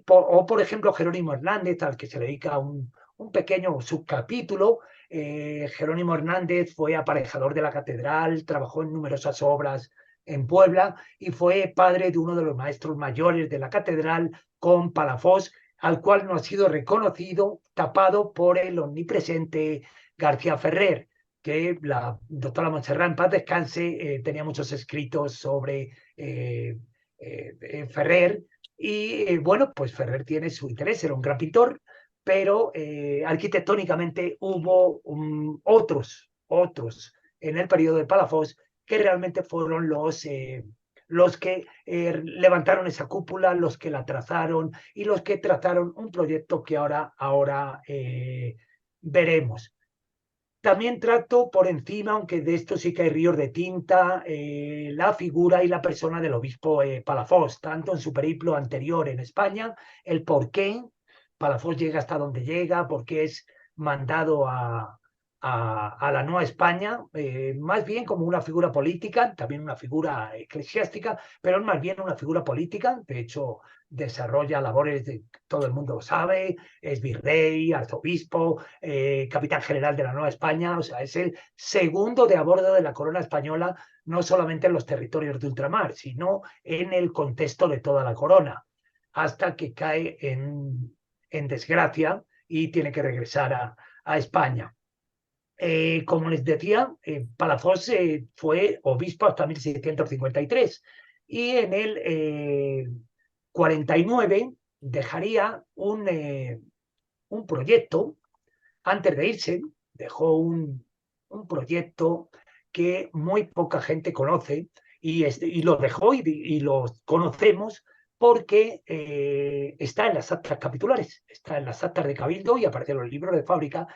o por ejemplo Jerónimo Hernández, al que se le dedica un pequeño subcapítulo. Jerónimo Hernández fue aparejador de la catedral, trabajó en numerosas obras en Puebla y fue padre de uno de los maestros mayores de la catedral, con Palafox, al cual no ha sido reconocido, tapado por el omnipresente García Ferrer, que la doctora Montserrat, en paz descanse, tenía muchos escritos sobre Ferrer. Y bueno, pues Ferrer tiene su interés, era un gran pintor, pero arquitectónicamente hubo otros en el periodo de Palafox que realmente fueron los que levantaron esa cúpula, los que la trazaron y los que trazaron un proyecto que ahora veremos. También trato por encima, aunque de esto sí que hay ríos de tinta, la figura y la persona del obispo Palafox, tanto en su periplo anterior en España, el por qué Palafox llega hasta donde llega, por qué es mandado a la Nueva España, más bien como una figura política, también una figura eclesiástica, pero más bien una figura política. De hecho, desarrolla labores, todo el mundo lo sabe, es virrey, arzobispo, capitán general de la Nueva España. O sea, es el segundo de a bordo de la corona española, no solamente en los territorios de ultramar, sino en el contexto de toda la corona, hasta que cae en desgracia y tiene que regresar a España. Como les decía, Palafox fue obispo hasta 1653 y en el 49 dejaría un proyecto. Antes de irse, dejó un proyecto que muy poca gente conoce, y lo dejó y lo conocemos porque está en las actas capitulares, está en las actas de Cabildo y aparece en los libros de fábrica,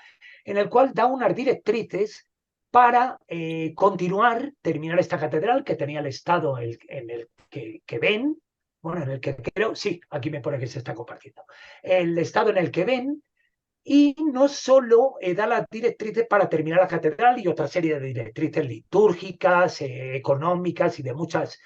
en el cual da unas directrices para terminar esta catedral, que tenía el estado en el que ven, bueno, en el que creo, sí, aquí me pone que se está compartiendo, el estado en el que ven. Y no solo da las directrices para terminar la catedral y otra serie de directrices litúrgicas, económicas y de muchas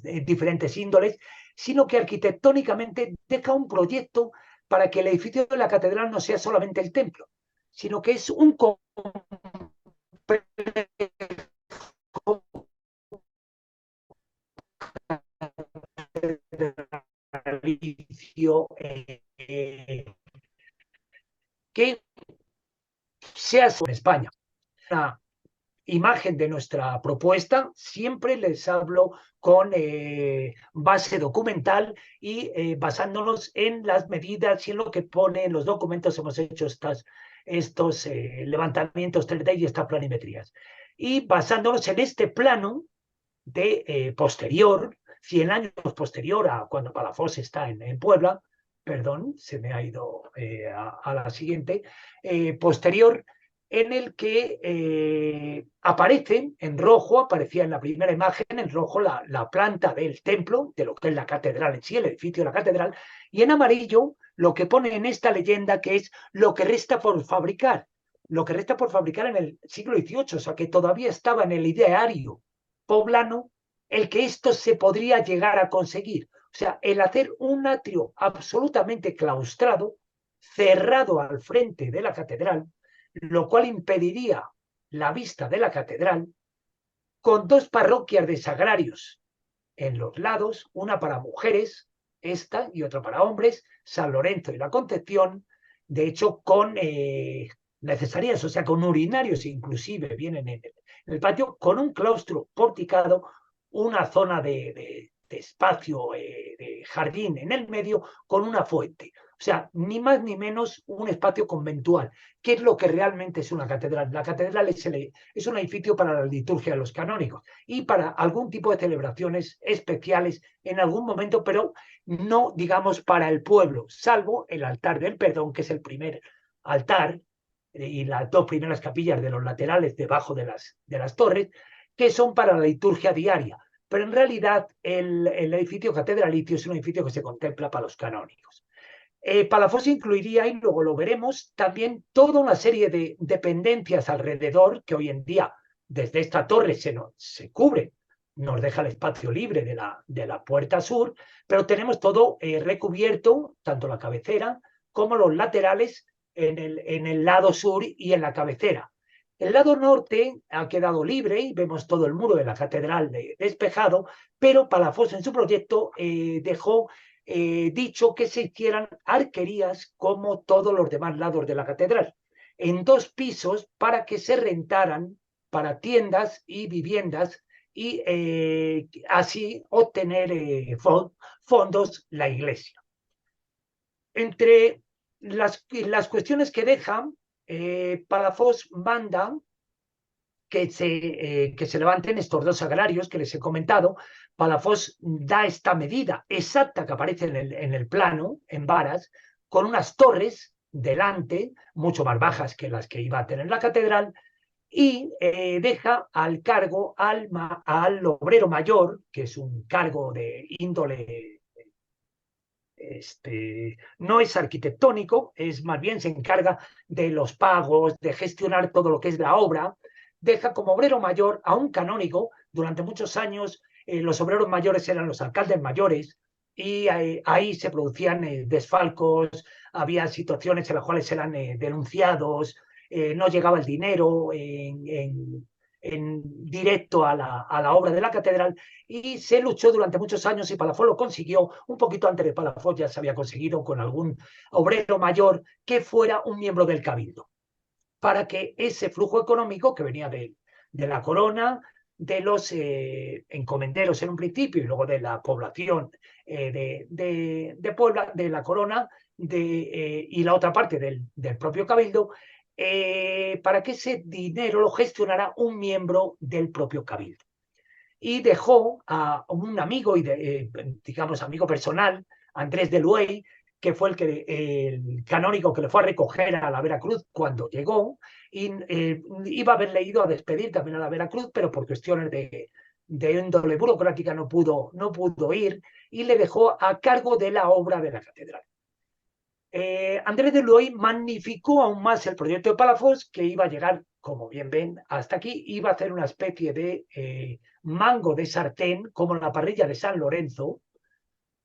diferentes índoles, sino que arquitectónicamente deja un proyecto para que el edificio de la catedral no sea solamente el templo, sino que es un edificio que sea en España. Una imagen de nuestra propuesta, siempre les hablo con base documental y basándonos en las medidas y en lo que pone en los documentos. Hemos hecho estos levantamientos 3D y estas planimetrías. Y basándonos en este plano de posterior, 100 años posterior a cuando Palafox está en Puebla, perdón, se me ha ido a la siguiente, posterior, en el que aparece en rojo, aparecía en la primera imagen, en rojo la planta del templo, de lo que es la catedral en sí, el edificio de la catedral, y en amarillo lo que pone en esta leyenda, que es lo que resta por fabricar, en el siglo XVIII, o sea que todavía estaba en el ideario poblano el que esto se podría llegar a conseguir. O sea, el hacer un atrio absolutamente claustrado, cerrado al frente de la catedral, lo cual impediría la vista de la catedral, con dos parroquias de sagrarios en los lados, una para mujeres, esta, y otra para hombres, San Lorenzo y la Concepción, de hecho con necesarias, o sea, con urinarios inclusive vienen en el patio, con un claustro porticado, una zona de espacio, de jardín en el medio, con una fuente. O sea, ni más ni menos un espacio conventual. ¿Qué es lo que realmente es una catedral? La catedral es un edificio para la liturgia de los canónigos y para algún tipo de celebraciones especiales en algún momento, pero no, digamos, para el pueblo, salvo el altar del perdón, que es el primer altar, y las dos primeras capillas de los laterales debajo de las torres, que son para la liturgia diaria. Pero en realidad el edificio catedralicio es un edificio que se contempla para los canónigos. Palafox incluiría, y luego lo veremos, también toda una serie de dependencias alrededor que hoy en día desde esta torre se cubre, nos deja el espacio libre de la puerta sur, pero tenemos todo recubierto, tanto la cabecera como los laterales en el lado sur y en la cabecera. El lado norte ha quedado libre y vemos todo el muro de la catedral despejado, pero Palafox en su proyecto dejó dicho que se hicieran arquerías como todos los demás lados de la catedral, en dos pisos para que se rentaran para tiendas y viviendas y así obtener fondos la iglesia. Entre las cuestiones que deja, Palafox manda que se levanten estos dos agrarios que les he comentado. Palafox da esta medida exacta que aparece en el plano, en varas, con unas torres delante, mucho más bajas que las que iba a tener la catedral, y deja al cargo al obrero mayor, que es un cargo de índole, no es arquitectónico, es más bien se encarga de los pagos, de gestionar todo lo que es la obra. Deja como obrero mayor a un canónigo. Durante muchos años los obreros mayores eran los alcaldes mayores y ahí se producían desfalcos, había situaciones en las cuales eran denunciados, no llegaba el dinero en directo a la obra de la catedral, y se luchó durante muchos años y Palafox lo consiguió. Un poquito antes de Palafox ya se había conseguido con algún obrero mayor que fuera un miembro del cabildo, para que ese flujo económico que venía de la corona, de los encomenderos en un principio y luego de la población de Puebla, de la corona y la otra parte del propio cabildo, para que ese dinero lo gestionara un miembro del propio cabildo. Y dejó a un amigo, digamos amigo personal, Andrés de Luey, que fue el canónigo que le fue a recoger a la Veracruz cuando llegó, y iba a haberle ido a despedir también a la Veracruz, pero por cuestiones de índole burocrática no pudo ir, y le dejó a cargo de la obra de la catedral. Andrés de Luey magnificó aún más el proyecto de Palafox, que iba a llegar, como bien ven, hasta aquí. Iba a hacer una especie de mango de sartén, como la parrilla de San Lorenzo,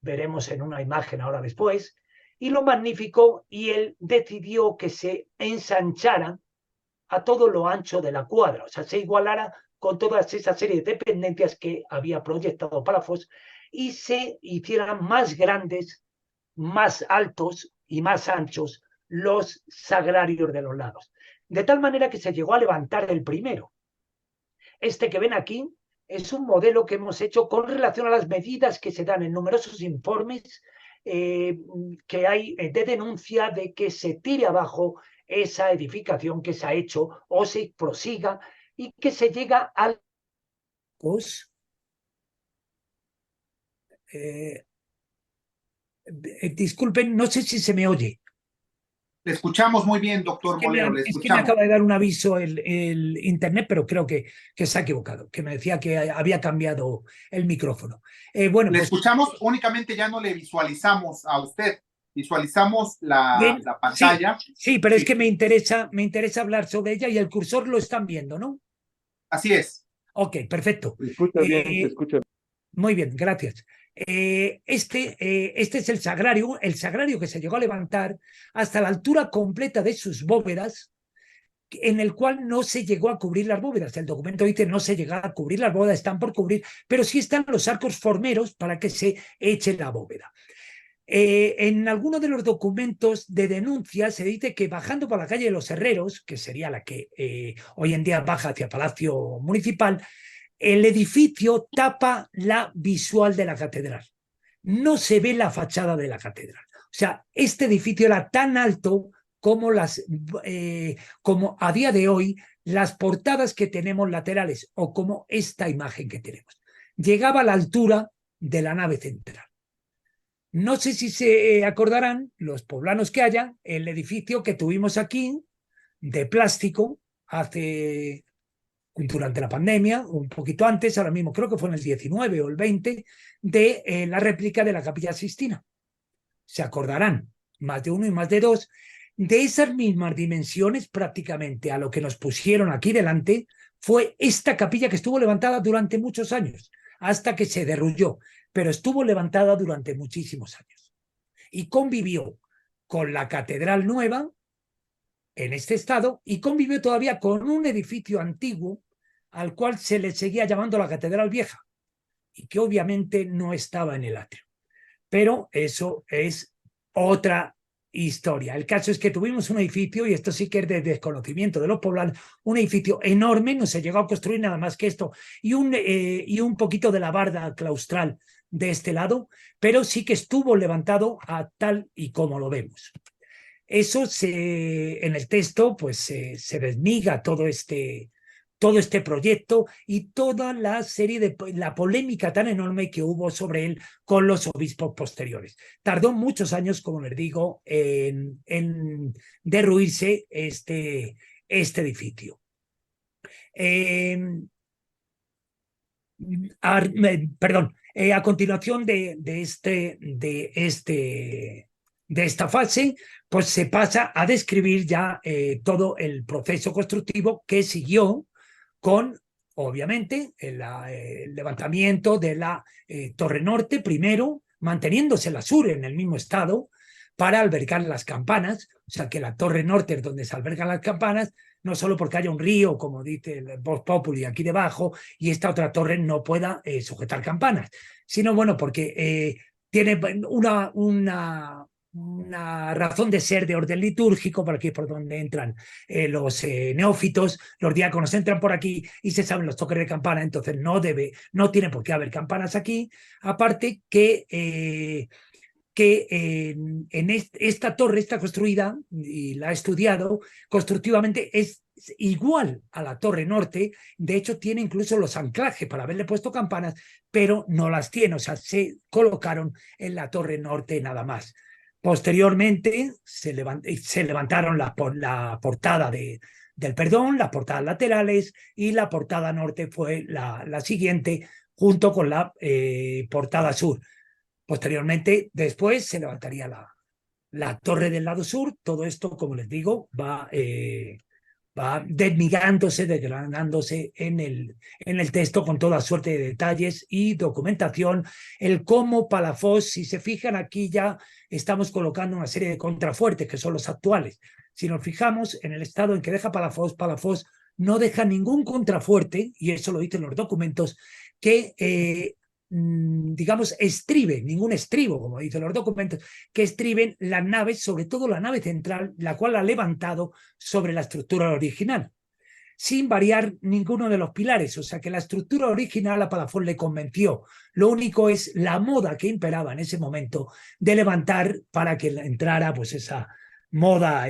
veremos en una imagen ahora después, y lo magnificó, y él decidió que se ensanchara a todo lo ancho de la cuadra, o sea, se igualara con toda esa serie de dependencias que había proyectado Palafox y se hicieran más grandes, más altos y más anchos los sagrarios de los lados. De tal manera que se llegó a levantar el primero. Este que ven aquí es un modelo que hemos hecho con relación a las medidas que se dan en numerosos informes que hay de denuncia de que se tire abajo esa edificación que se ha hecho o se prosiga y que se llega al... Disculpen, no sé si se me oye. Le escuchamos muy bien, doctor Molero, le Es que me escuchamos. acaba de dar un aviso el internet, pero creo que se ha equivocado, que me decía que había cambiado el micrófono. Bueno, Le pues escuchamos, únicamente ya no le visualizamos a usted, visualizamos bien, la sí, pantalla. sí, pero es Sí, que me interesa hablar sobre ella y el cursor lo están viendo, ¿no? así es. Ok, perfecto. Se escucha bien, se escucha. Muy bien, gracias. Este es el sagrario que se llegó a levantar hasta la altura completa de sus bóvedas, en el cual no se llegó a cubrir las bóvedas. El documento dice no se llega a cubrir las bóvedas, están por cubrir, pero sí están los arcos formeros para que se eche la bóveda. En algunos de los documentos de denuncia se dice que bajando por la calle de los Herreros, que sería la que hoy en día baja hacia Palacio Municipal, el edificio tapa la visual de la catedral. No se ve la fachada de la catedral. O sea, este edificio era tan alto como como a día de hoy las portadas que tenemos laterales o como esta imagen que tenemos. Llegaba a la altura de la nave central. No sé si se acordarán los poblanos que hayan el edificio que tuvimos aquí de plástico durante la pandemia, un poquito antes, ahora mismo creo que fue en el 19 o el 20, de la réplica de la Capilla Sixtina. Se acordarán, más de uno y más de dos, de esas mismas dimensiones prácticamente a lo que nos pusieron aquí delante, fue esta capilla que estuvo levantada durante muchos años, hasta que se derrulló, pero estuvo levantada durante muchísimos años. Y convivió con la Catedral Nueva, en este estado, y convivió todavía con un edificio antiguo al cual se le seguía llamando la Catedral Vieja, y que obviamente no estaba en el atrio. Pero eso es otra historia. El caso es que tuvimos un edificio, y esto sí que es de desconocimiento de los poblanos, un edificio enorme, no se llegó a construir nada más que esto, y un poquito de la barda claustral de este lado, pero sí que estuvo levantado a tal y como lo vemos. Eso en el texto pues se desmiga todo este proyecto y toda la serie de la polémica tan enorme que hubo sobre él con los obispos posteriores. Tardó muchos años, como les digo, en derruirse este edificio. Perdón, a continuación de esta fase, pues se pasa a describir ya todo el proceso constructivo que siguió con, obviamente, el levantamiento de la Torre Norte, primero manteniéndose la Sur en el mismo estado para albergar las campanas, o sea que la Torre Norte es donde se albergan las campanas, no solo porque haya un río, como dice el Vox Populi aquí debajo, y esta otra torre no pueda sujetar campanas, sino bueno, porque tiene una razón de ser de orden litúrgico, por aquí es por donde entran los neófitos, los diáconos entran por aquí y se saben los toques de campana, entonces no tiene por qué haber campanas aquí, aparte que esta torre está construida, y la he estudiado, constructivamente es igual a la Torre Norte, de hecho tiene incluso los anclajes para haberle puesto campanas, pero no las tiene, o sea, se colocaron en la Torre Norte nada más. Posteriormente se levantaron la portada del Perdón, las portadas laterales, y la portada norte fue la siguiente, junto con la portada sur. Posteriormente, después se levantaría la torre del lado sur. Todo esto, como les digo, va desmigándose, desgranándose en el texto con toda suerte de detalles y documentación. El cómo Palafox, si se fijan aquí ya estamos colocando una serie de contrafuertes que son los actuales. Si nos fijamos en el estado en que deja Palafox no deja ningún contrafuerte, y eso lo dicen los documentos, que digamos, estribe, ningún estribo, como dicen los documentos, que estriben las naves, sobre todo la nave central, la cual ha levantado sobre la estructura original, sin variar ninguno de los pilares. O sea que la estructura original a Palafox le convenció. Lo único es la moda que imperaba en ese momento de levantar para que entrara pues esa moda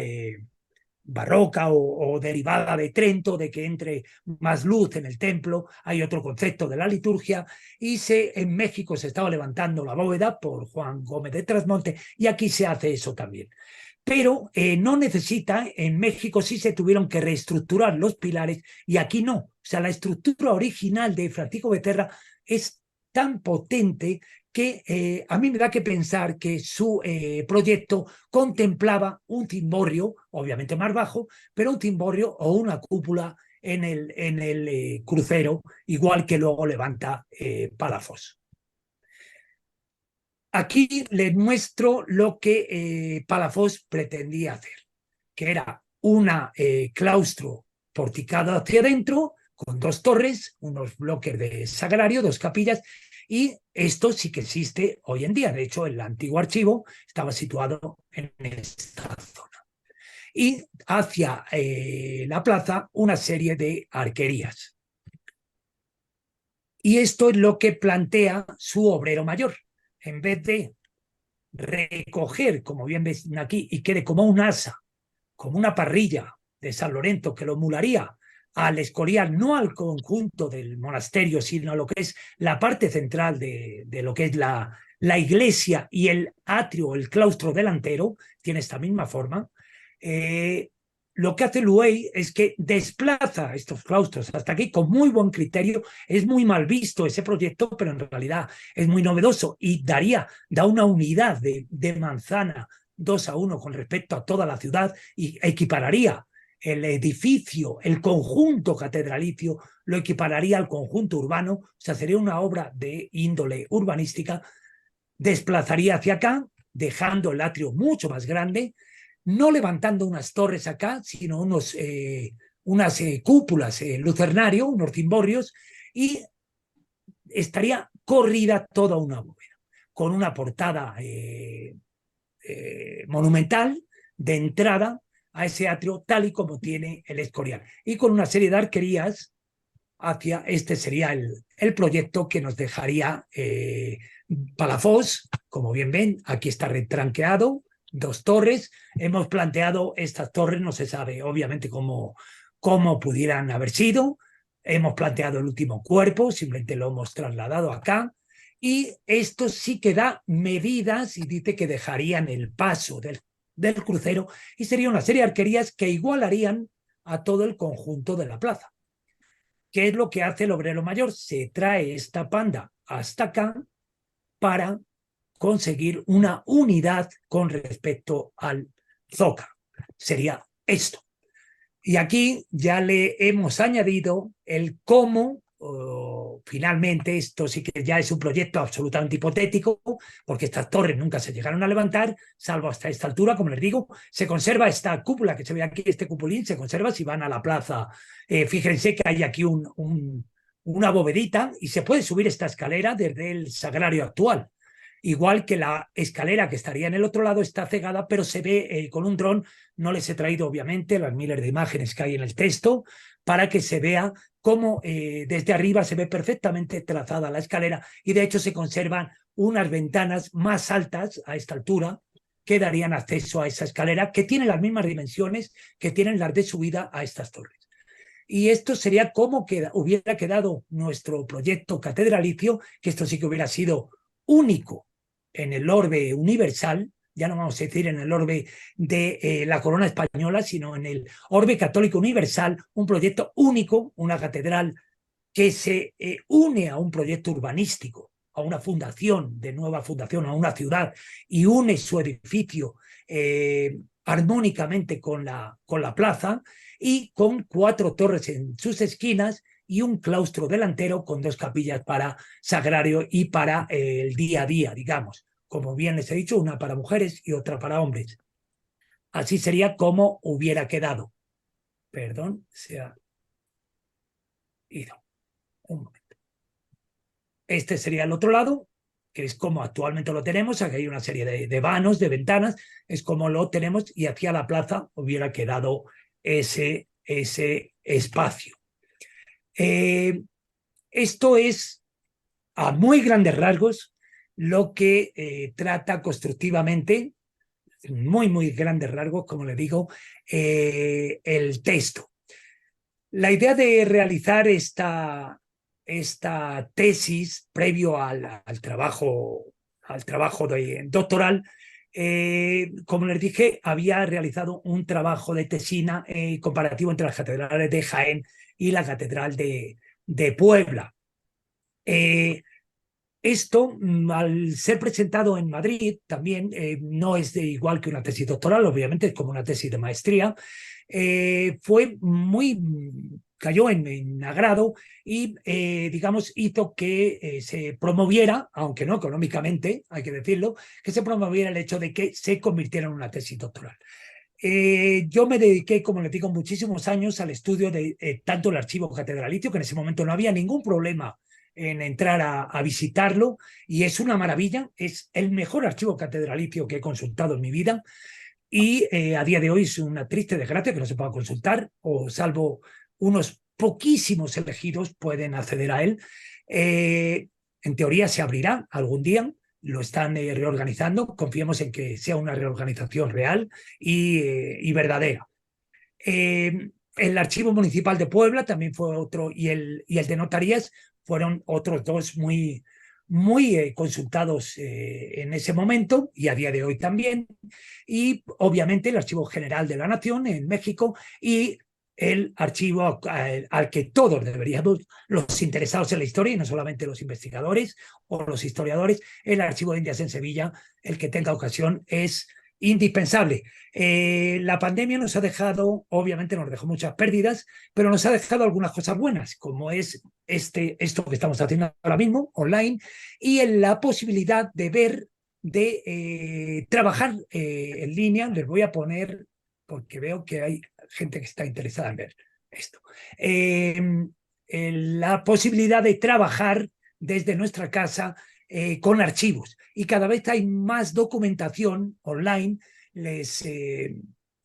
barroca o derivada de Trento, de que entre más luz en el templo. Hay otro concepto de la liturgia, y en México se estaba levantando la bóveda por Juan Gómez de Trasmonte, y aquí se hace eso también. Pero no necesita, en México sí se tuvieron que reestructurar los pilares y aquí no. O sea, la estructura original de Francisco Becerra es tan potente que a mí me da que pensar que su proyecto contemplaba un cimborrio, obviamente más bajo, pero un cimborrio o una cúpula en el crucero, igual que luego levanta Palafox. Aquí les muestro lo que Palafox pretendía hacer, que era una claustro porticado hacia adentro, con 2 torres, unos bloques de sagrario, 2 capillas, y esto sí que existe hoy en día. De hecho, el antiguo archivo estaba situado en esta zona. Y hacia la plaza una serie de arquerías. Y esto es lo que plantea su obrero mayor. En vez de recoger, como bien ven aquí, y quede como un asa, como una parrilla de San Lorenzo que lo mularía al Escorial, no al conjunto del monasterio, sino a lo que es la parte central de lo que es la iglesia, y el atrio, el claustro delantero, tiene esta misma forma. Lo que hace Luey es que desplaza estos claustros hasta aquí con muy buen criterio. Es muy mal visto ese proyecto, pero en realidad es muy novedoso y da una unidad de manzana 2-1 con respecto a toda la ciudad, y equipararía el edificio, el conjunto catedralicio, lo equipararía al conjunto urbano. O sea, sería una obra de índole urbanística. Desplazaría hacia acá, dejando el atrio mucho más grande, no levantando unas torres acá, sino unas cúpulas, lucernario, unos cimborrios, y estaría corrida toda una bóveda, con una portada monumental de entrada a ese atrio, tal y como tiene el Escorial, y con una serie de arquerías hacia este sería el proyecto que nos dejaría Palafox. Como bien ven, aquí está retranqueado, 2 torres. Hemos planteado estas torres, no se sabe obviamente cómo pudieran haber sido. Hemos planteado el último cuerpo, simplemente lo hemos trasladado acá. Y esto sí que da medidas y dice que dejarían el paso del crucero, y sería una serie de arquerías que igualarían a todo el conjunto de la plaza. ¿Qué es lo que hace el obrero mayor? Se trae esta panda hasta acá para conseguir una unidad con respecto al zócalo. Sería esto. Y aquí ya le hemos añadido el cómo, finalmente, esto sí que ya es un proyecto absolutamente hipotético, porque estas torres nunca se llegaron a levantar, salvo hasta esta altura, como les digo. Se conserva esta cúpula que se ve aquí, este cupulín, se conserva si van a la plaza. Fíjense que hay aquí una bovedita, y se puede subir esta escalera desde el sagrario actual. Igual que la escalera que estaría en el otro lado está cegada, pero se ve con un dron. No les he traído, obviamente, las miles de imágenes que hay en el texto, para que se vea cómo desde arriba se ve perfectamente trazada la escalera, y de hecho se conservan unas ventanas más altas a esta altura que darían acceso a esa escalera, que tiene las mismas dimensiones que tienen las de subida a estas torres. Y esto sería como hubiera quedado nuestro proyecto catedralicio, que esto sí que hubiera sido único en el orbe universal. Ya no vamos a decir en el orbe de la corona española, sino en el orbe católico universal, un proyecto único, una catedral que se une a un proyecto urbanístico, a una fundación, de nueva fundación, a una ciudad, y une su edificio armónicamente con la plaza, y con 4 torres en sus esquinas y un claustro delantero con 2 capillas para sagrario y para el día a día, digamos. Como bien les he dicho, una para mujeres y otra para hombres. Así sería como hubiera quedado. Perdón, se ha ido. Un momento. Este sería el otro lado, que es como actualmente lo tenemos. Aquí hay una serie de vanos, de ventanas, es como lo tenemos, y hacia la plaza hubiera quedado ese espacio. Esto es, a muy grandes rasgos, lo que trata constructivamente muy grandes rasgos, como le digo, el texto. La idea de realizar esta tesis previo al trabajo doctoral, como les dije, había realizado un trabajo de tesina comparativo entre las catedrales de Jaén y la Catedral de Puebla. Esto, al ser presentado en Madrid, también no es igual que una tesis doctoral, obviamente es como una tesis de maestría, cayó en agrado y, digamos, hizo que se promoviera, aunque no económicamente, hay que decirlo, que se promoviera el hecho de que se convirtiera en una tesis doctoral. Yo me dediqué, como les digo, muchísimos años al estudio de tanto el archivo catedralicio, que en ese momento no había ningún problema en entrar a visitarlo, y es una maravilla, es el mejor archivo catedralicio que he consultado en mi vida, y a día de hoy es una triste desgracia que no se pueda consultar, o salvo unos poquísimos elegidos pueden acceder a él. En teoría se abrirá algún día, lo están reorganizando, confiemos en que sea una reorganización real y verdadera. El Archivo Municipal de Puebla también fue otro, y el de Notarías fueron otros dos muy consultados en ese momento, y a día de hoy también, y obviamente el Archivo General de la Nación en México, y el archivo al que todos deberíamos, los interesados en la historia, y no solamente los investigadores o los historiadores, el Archivo de Indias en Sevilla, el que tenga ocasión, es indispensable. La pandemia nos ha dejado, obviamente nos dejó muchas pérdidas, pero nos ha dejado algunas cosas buenas, como es esto que estamos haciendo ahora mismo, online, y en la posibilidad de ver, de trabajar en línea. Les voy a poner, porque veo que hay gente que está interesada en ver esto. La posibilidad de trabajar desde nuestra casa con archivos, y cada vez hay más documentación online. Les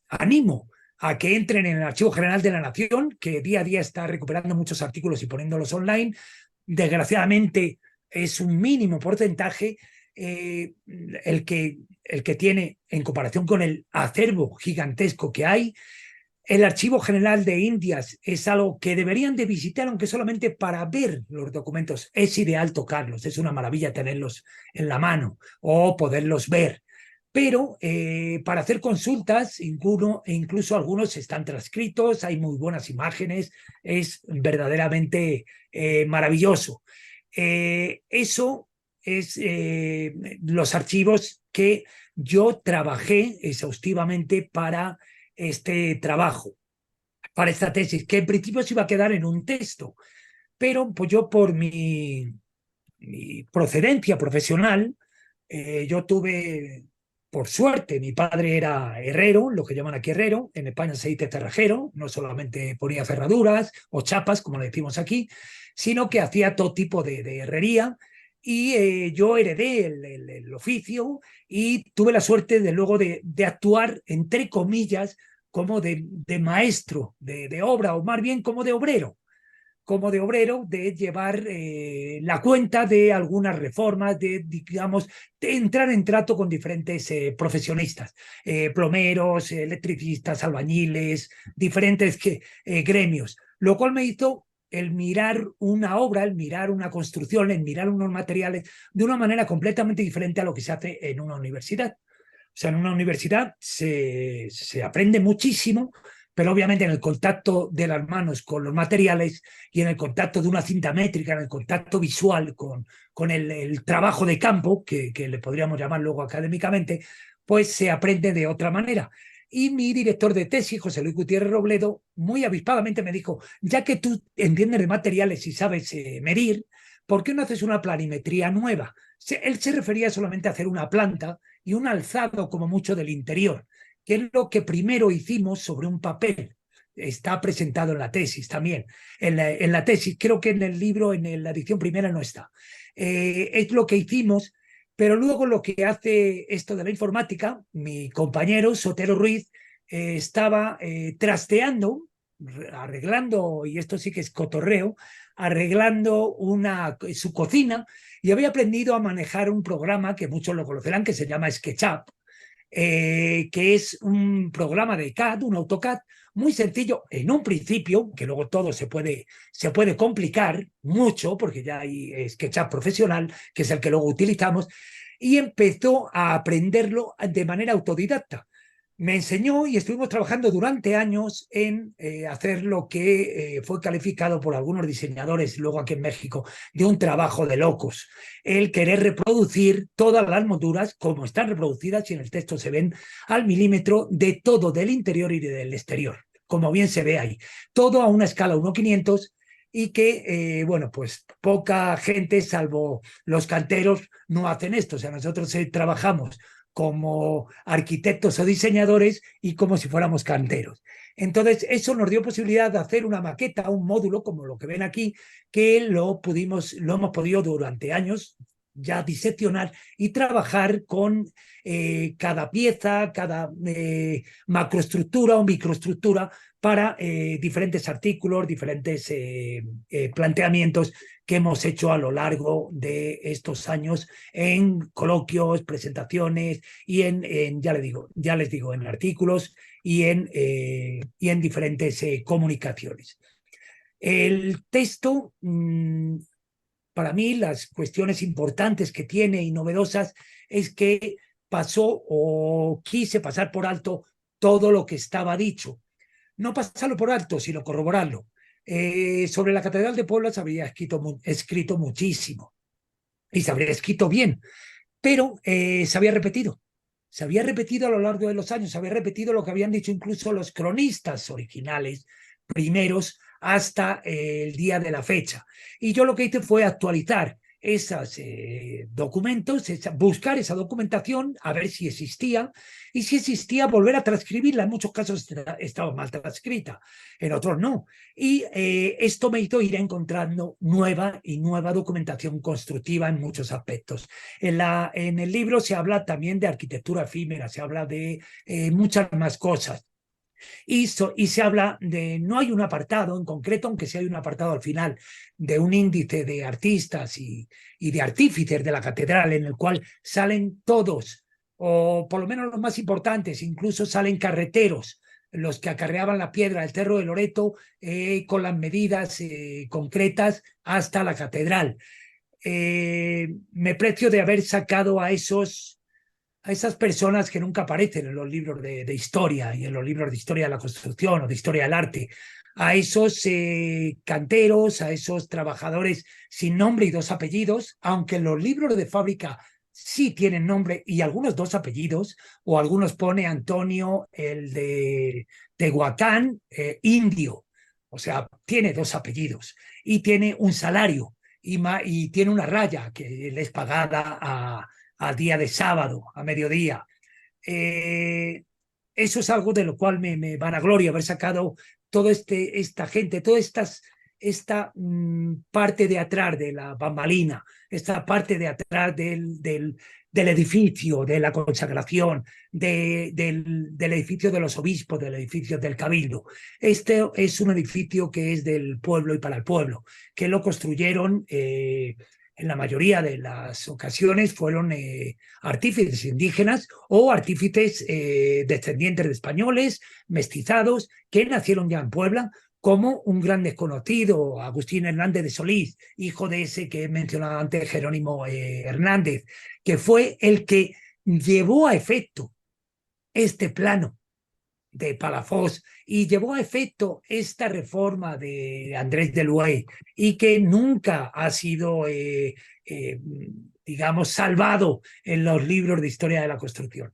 animo a que entren en el Archivo General de la Nación, que día a día está recuperando muchos artículos y poniéndolos online. Desgraciadamente es un mínimo porcentaje el que tiene, en comparación con el acervo gigantesco que hay. El Archivo General de Indias es algo que deberían de visitar, aunque solamente para ver los documentos. Es ideal tocarlos, es una maravilla tenerlos en la mano o poderlos ver. Pero para hacer consultas, incluso algunos están transcritos, hay muy buenas imágenes, es verdaderamente maravilloso. Eso es los archivos que yo trabajé exhaustivamente para este trabajo, para esta tesis, que en principio se iba a quedar en un texto, pero pues yo, por mi procedencia profesional, yo tuve, por suerte, mi padre era herrero, lo que llaman aquí herrero, en España se dice cerrajero, no solamente ponía cerraduras o chapas, como le decimos aquí, sino que hacía todo tipo de herrería, y yo heredé el oficio, y tuve la suerte de luego de actuar, entre comillas, como de maestro de obra, o más bien como de obrero, de llevar la cuenta de algunas reformas, digamos, de entrar en trato con diferentes profesionistas, plomeros, electricistas, albañiles, diferentes gremios, lo cual me hizo el mirar una obra, el mirar una construcción, el mirar unos materiales de una manera completamente diferente a lo que se hace en una universidad. O sea, en una universidad se aprende muchísimo, pero obviamente en el contacto de las manos con los materiales, y en el contacto de una cinta métrica, en el contacto visual con el trabajo de campo, que le podríamos llamar luego académicamente, pues se aprende de otra manera. Y mi director de tesis, José Luis Gutiérrez Robledo, muy avispadamente me dijo: ya que tú entiendes de materiales y sabes medir, ¿por qué no haces una planimetría nueva? Él se refería solamente a hacer una planta y un alzado como mucho del interior, que es lo que primero hicimos sobre un papel. Está presentado en la tesis también. En la tesis, creo que en el libro, en la edición primera, no está. Es lo que hicimos, pero luego lo que hace esto de la informática, mi compañero Sotero Ruiz estaba trasteando, arreglando, y esto sí que es cotorreo, arreglando su cocina, y había aprendido a manejar un programa que muchos lo conocerán, que se llama SketchUp, que es un programa de CAD, un AutoCAD, muy sencillo en un principio, que luego todo se puede complicar mucho, porque ya hay SketchUp profesional, que es el que luego utilizamos, y empezó a aprenderlo de manera autodidacta. Me enseñó y estuvimos trabajando durante años en hacer lo que fue calificado por algunos diseñadores, luego aquí en México, de un trabajo de locos. El querer reproducir todas las molduras como están reproducidas y en el texto se ven al milímetro de todo, del interior y del exterior, como bien se ve ahí. Todo a una escala 1:500 y que, bueno, pues poca gente, salvo los canteros, no hacen esto. O sea, nosotros trabajamos como arquitectos o diseñadores y como si fuéramos canteros. Entonces, eso nos dio posibilidad de hacer una maqueta, un módulo, como lo que ven aquí, que lo hemos podido durante años ya diseccionar y trabajar con cada pieza, cada macroestructura o microestructura para diferentes artículos, diferentes planteamientos que hemos hecho a lo largo de estos años en coloquios, presentaciones y ya les digo, en artículos y en diferentes comunicaciones. El texto, para mí, las cuestiones importantes que tiene y novedosas es que pasó o quise pasar por alto todo lo que estaba dicho. No pasarlo por alto, sino corroborarlo. Sobre la Catedral de Puebla se habría escrito muchísimo y se habría escrito bien, pero se había repetido. Se había repetido a lo largo de los años, se había repetido lo que habían dicho incluso los cronistas originales primeros hasta el día de la fecha. Y yo lo que hice fue actualizar esos documentos, buscar esa documentación, a ver si existía, y si existía, volver a transcribirla. En muchos casos estaba mal transcrita, en otros no. Y esto me hizo ir encontrando nueva documentación constructiva en muchos aspectos. En el libro se habla también de arquitectura efímera, se habla de muchas más cosas. Y se habla de, no hay un apartado en concreto, aunque sí hay un apartado al final, de un índice de artistas y de artífices de la catedral, en el cual salen todos, o por lo menos los más importantes, incluso salen carreteros, los que acarreaban la piedra del Cerro de Loreto con las medidas concretas hasta la catedral. Me precio de haber sacado a esas personas que nunca aparecen en los libros de historia y en los libros de historia de la construcción o de historia del arte, a esos canteros, a esos trabajadores sin nombre y 2 apellidos, aunque en los libros de fábrica sí tienen nombre y algunos 2 apellidos, o algunos pone Antonio, el de Tehuacán, indio, o sea, tiene 2 apellidos y tiene un salario y tiene una raya que le es pagada a día de sábado, a mediodía. Eso es algo de lo cual me vanagloria haber sacado toda esta gente, toda esta parte de atrás de la bambalina, esta parte de atrás del edificio, de la consagración, del edificio de los obispos, del edificio del cabildo. Este es un edificio que es del pueblo y para el pueblo, que lo construyeron en la mayoría de las ocasiones fueron artífices indígenas o artífices descendientes de españoles, mestizados, que nacieron ya en Puebla, como un gran desconocido, Agustín Hernández de Solís, hijo de ese que he mencionado antes, Jerónimo Hernández, que fue el que llevó a efecto este plano de Palafox y llevó a efecto esta reforma de Andrés de Luey y que nunca ha sido, digamos, salvado en los libros de historia de la construcción.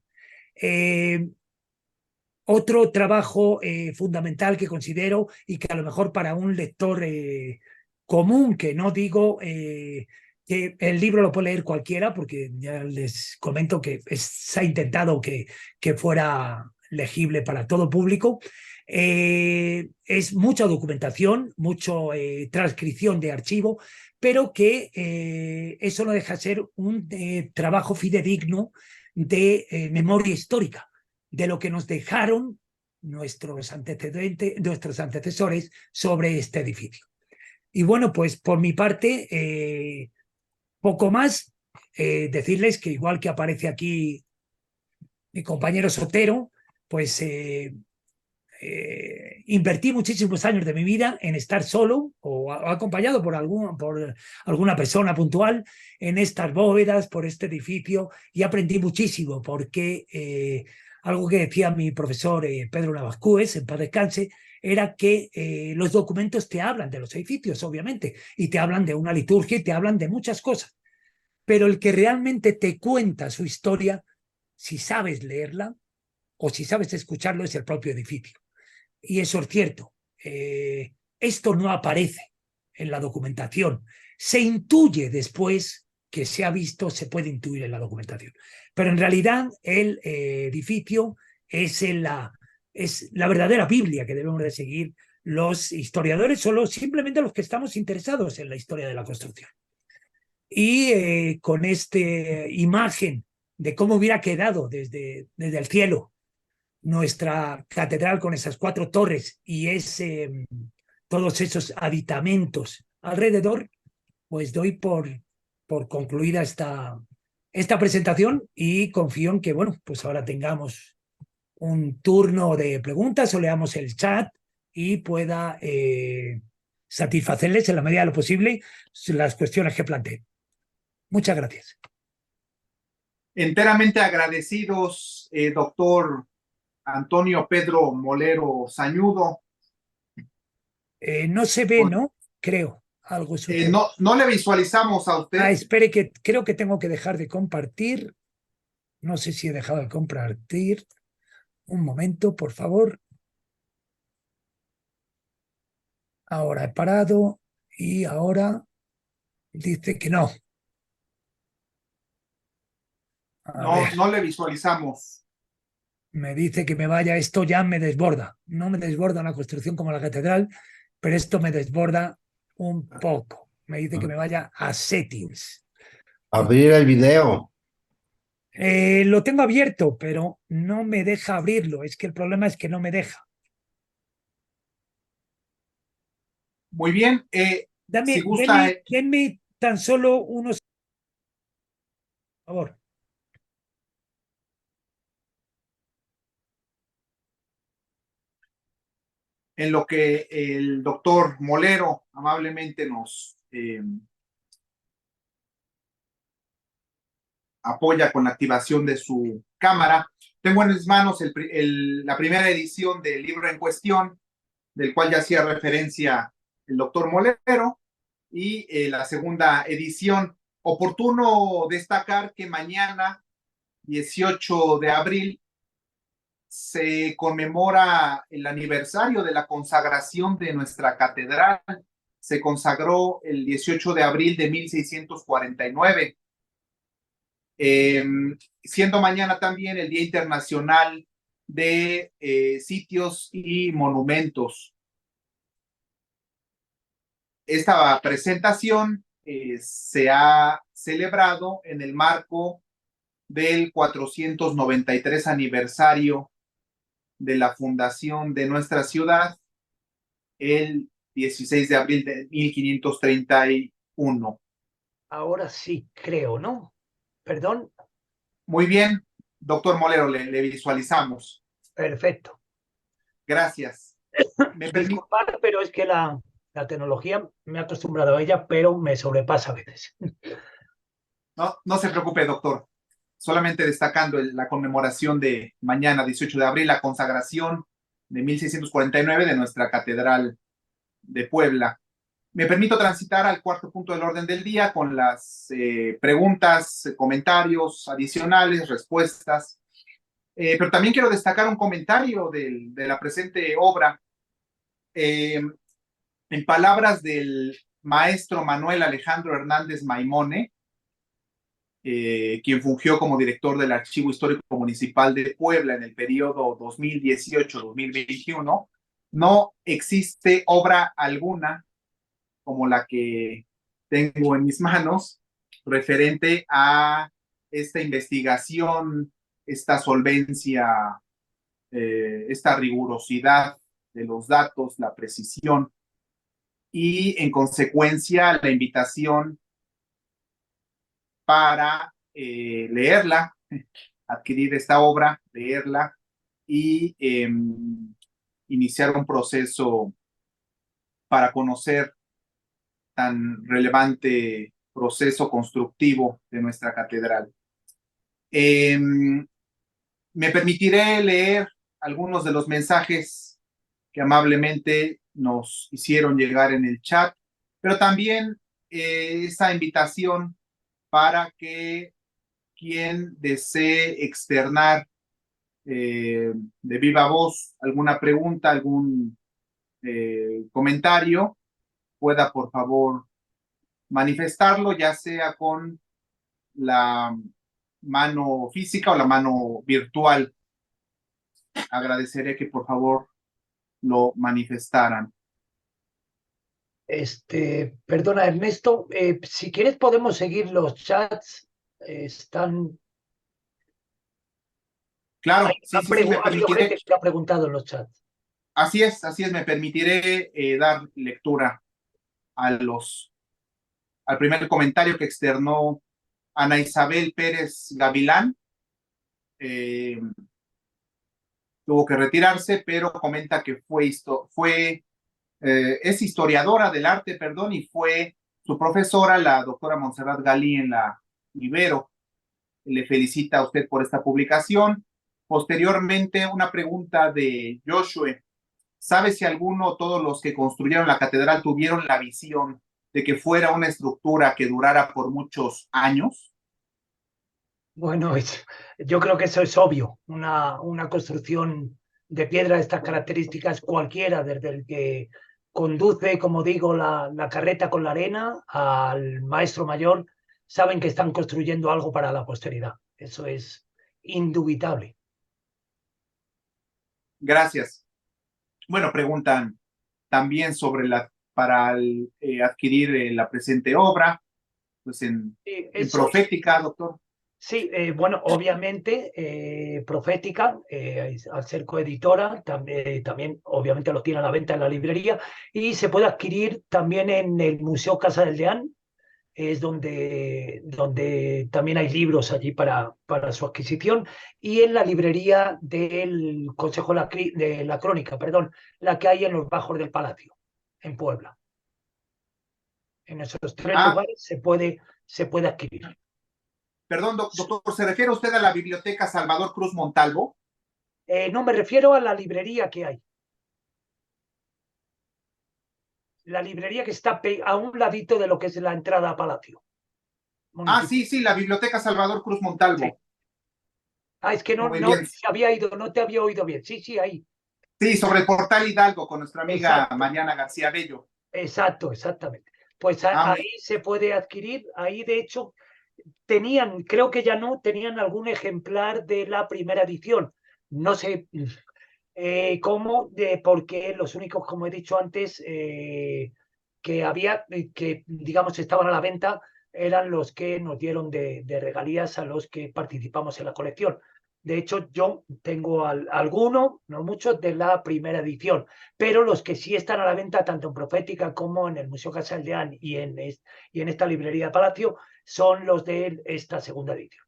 Otro trabajo fundamental que considero y que a lo mejor para un lector común, que no digo que el libro lo puede leer cualquiera, porque ya les comento que se ha intentado que fuera legible para todo público. Es mucha documentación, mucha transcripción de archivo, pero que eso no deja de ser un trabajo fidedigno de memoria histórica, de lo que nos dejaron nuestros antecesores sobre este edificio. Y bueno, pues por mi parte, poco más. Decirles que igual que aparece aquí mi compañero Sotero, pues invertí muchísimos años de mi vida en estar solo o acompañado por alguna persona puntual en estas bóvedas, por este edificio, y aprendí muchísimo porque algo que decía mi profesor Pedro Navascués, en paz descanse, era que los documentos te hablan de los edificios, obviamente, y te hablan de una liturgia y te hablan de muchas cosas, pero el que realmente te cuenta su historia, si sabes leerla o si sabes escucharlo, es el propio edificio. Y eso es cierto. Esto no aparece en la documentación. Se intuye después que se ha visto, se puede intuir en la documentación. Pero en realidad el edificio es la verdadera Biblia que debemos de seguir los historiadores, solo simplemente los que estamos interesados en la historia de la construcción. Y con esta imagen de cómo hubiera quedado desde el cielo nuestra catedral con esas 4 torres y todos esos aditamentos alrededor, pues doy por concluida esta presentación y confío en que, bueno, pues ahora tengamos un turno de preguntas o leamos el chat y pueda satisfacerles en la medida de lo posible las cuestiones que planteen. Muchas gracias. Enteramente agradecidos, doctor Antonio Pedro Molero Sañudo. No se ve, ¿no? Creo. Algo sucede. No le visualizamos a usted. Espere, que creo que tengo que dejar de compartir. No sé si he dejado de compartir. Un momento, por favor. Ahora he parado y ahora dice que no. No le visualizamos. Me dice que me vaya. Esto ya me desborda. No me desborda una construcción como la catedral, pero esto me desborda un poco. Me dice que me vaya a settings. Abrir el video. Lo tengo abierto, pero no me deja abrirlo. Es que el problema es que no me deja. Muy bien. Si gusta, denme tan solo unos... Por favor. En lo que el doctor Molero amablemente nos apoya con la activación de su cámara. Tengo en mis manos la primera edición del libro en cuestión, del cual ya hacía referencia el doctor Molero, y la segunda edición. Oportuno destacar que mañana, 18 de abril, se conmemora el aniversario de la consagración de nuestra catedral. Se consagró el 18 de abril de 1649. Siendo mañana también el Día Internacional de Sitios y Monumentos. Esta presentación se ha celebrado en el marco del 493 aniversario de la fundación de nuestra ciudad, el 16 de abril de 1531. Ahora sí, creo, ¿no? Perdón. Muy bien, doctor Molero, le visualizamos. Perfecto. Gracias. Disculpad, pero es que la tecnología me ha acostumbrado a ella, pero me sobrepasa a veces. No se preocupe, doctor. Solamente destacando la conmemoración de mañana, 18 de abril, la consagración de 1649 de nuestra Catedral de Puebla. Me permito transitar al cuarto punto del orden del día con las preguntas, comentarios adicionales, respuestas. Pero también quiero destacar un comentario de la presente obra. En palabras del maestro Manuel Alejandro Hernández Maimone, quien fungió como director del Archivo Histórico Municipal de Puebla en el periodo 2018-2021, no existe obra alguna como la que tengo en mis manos referente a esta investigación, esta solvencia, esta rigurosidad de los datos, la precisión y en consecuencia la invitación para leerla adquirir esta obra, leerla y iniciar un proceso para conocer tan relevante proceso constructivo de nuestra catedral. Me permitiré leer algunos de los mensajes que amablemente nos hicieron llegar en el chat, pero también esa invitación para que quien desee externar de viva voz alguna pregunta, algún comentario, pueda por favor manifestarlo, ya sea con la mano física o la mano virtual. Agradeceré que por favor lo manifestaran. Perdona, Ernesto, si quieres podemos seguir los chats. Están. Claro, sí, Ha sí, sí, me habido permitiré. gente que ha preguntado en los chats. Así es, me permitiré dar lectura al primer comentario que externó Ana Isabel Pérez Gavilán. Tuvo que retirarse, pero comenta que es historiadora del arte, perdón, y fue su profesora, la doctora Montserrat Galí, en la Ibero. Le felicita a usted por esta publicación. Posteriormente, una pregunta de Joshua. ¿Sabe si alguno o todos los que construyeron la catedral tuvieron la visión de que fuera una estructura que durara por muchos años? Bueno, yo creo que eso es obvio. Una construcción de piedra de estas características, cualquiera, desde el que conduce, como digo, la carreta con la arena al maestro mayor, saben que están construyendo algo para la posteridad. Eso es indubitable. Gracias. Bueno, preguntan también sobre para adquirir la presente obra, pues en Profética, doctor. Sí, bueno, obviamente Profética, al ser coeditora, también obviamente lo tiene a la venta en la librería y se puede adquirir también en el Museo Casa del Deán, es donde también hay libros allí para su adquisición, y en la librería del Consejo de la Crónica, perdón, la que hay en los bajos del Palacio, en Puebla. En esos tres lugares se puede adquirir. Perdón, doctor, ¿se refiere usted a la Biblioteca Salvador Cruz Montalvo? No, me refiero a la librería que hay. La librería que está a un ladito de lo que es la entrada a Palacio. Sí, la Biblioteca Salvador Cruz Montalvo. Sí. Es que no te había oído bien. Sí, ahí. Sí, sobre el Portal Hidalgo con nuestra amiga Mariana García Bello. Exactamente. Pues ahí se puede adquirir. Ahí, de hecho, creo que ya no, tenían algún ejemplar de la primera edición. No sé cómo, porque los únicos, como he dicho antes, que digamos estaban a la venta eran los que nos dieron de regalías a los que participamos en la colección. De hecho, yo tengo alguno, no muchos, de la primera edición, pero los que sí están a la venta, tanto en Profética como en el Museo Casa del Deán y en esta librería de Palacio, son los de esta segunda edición.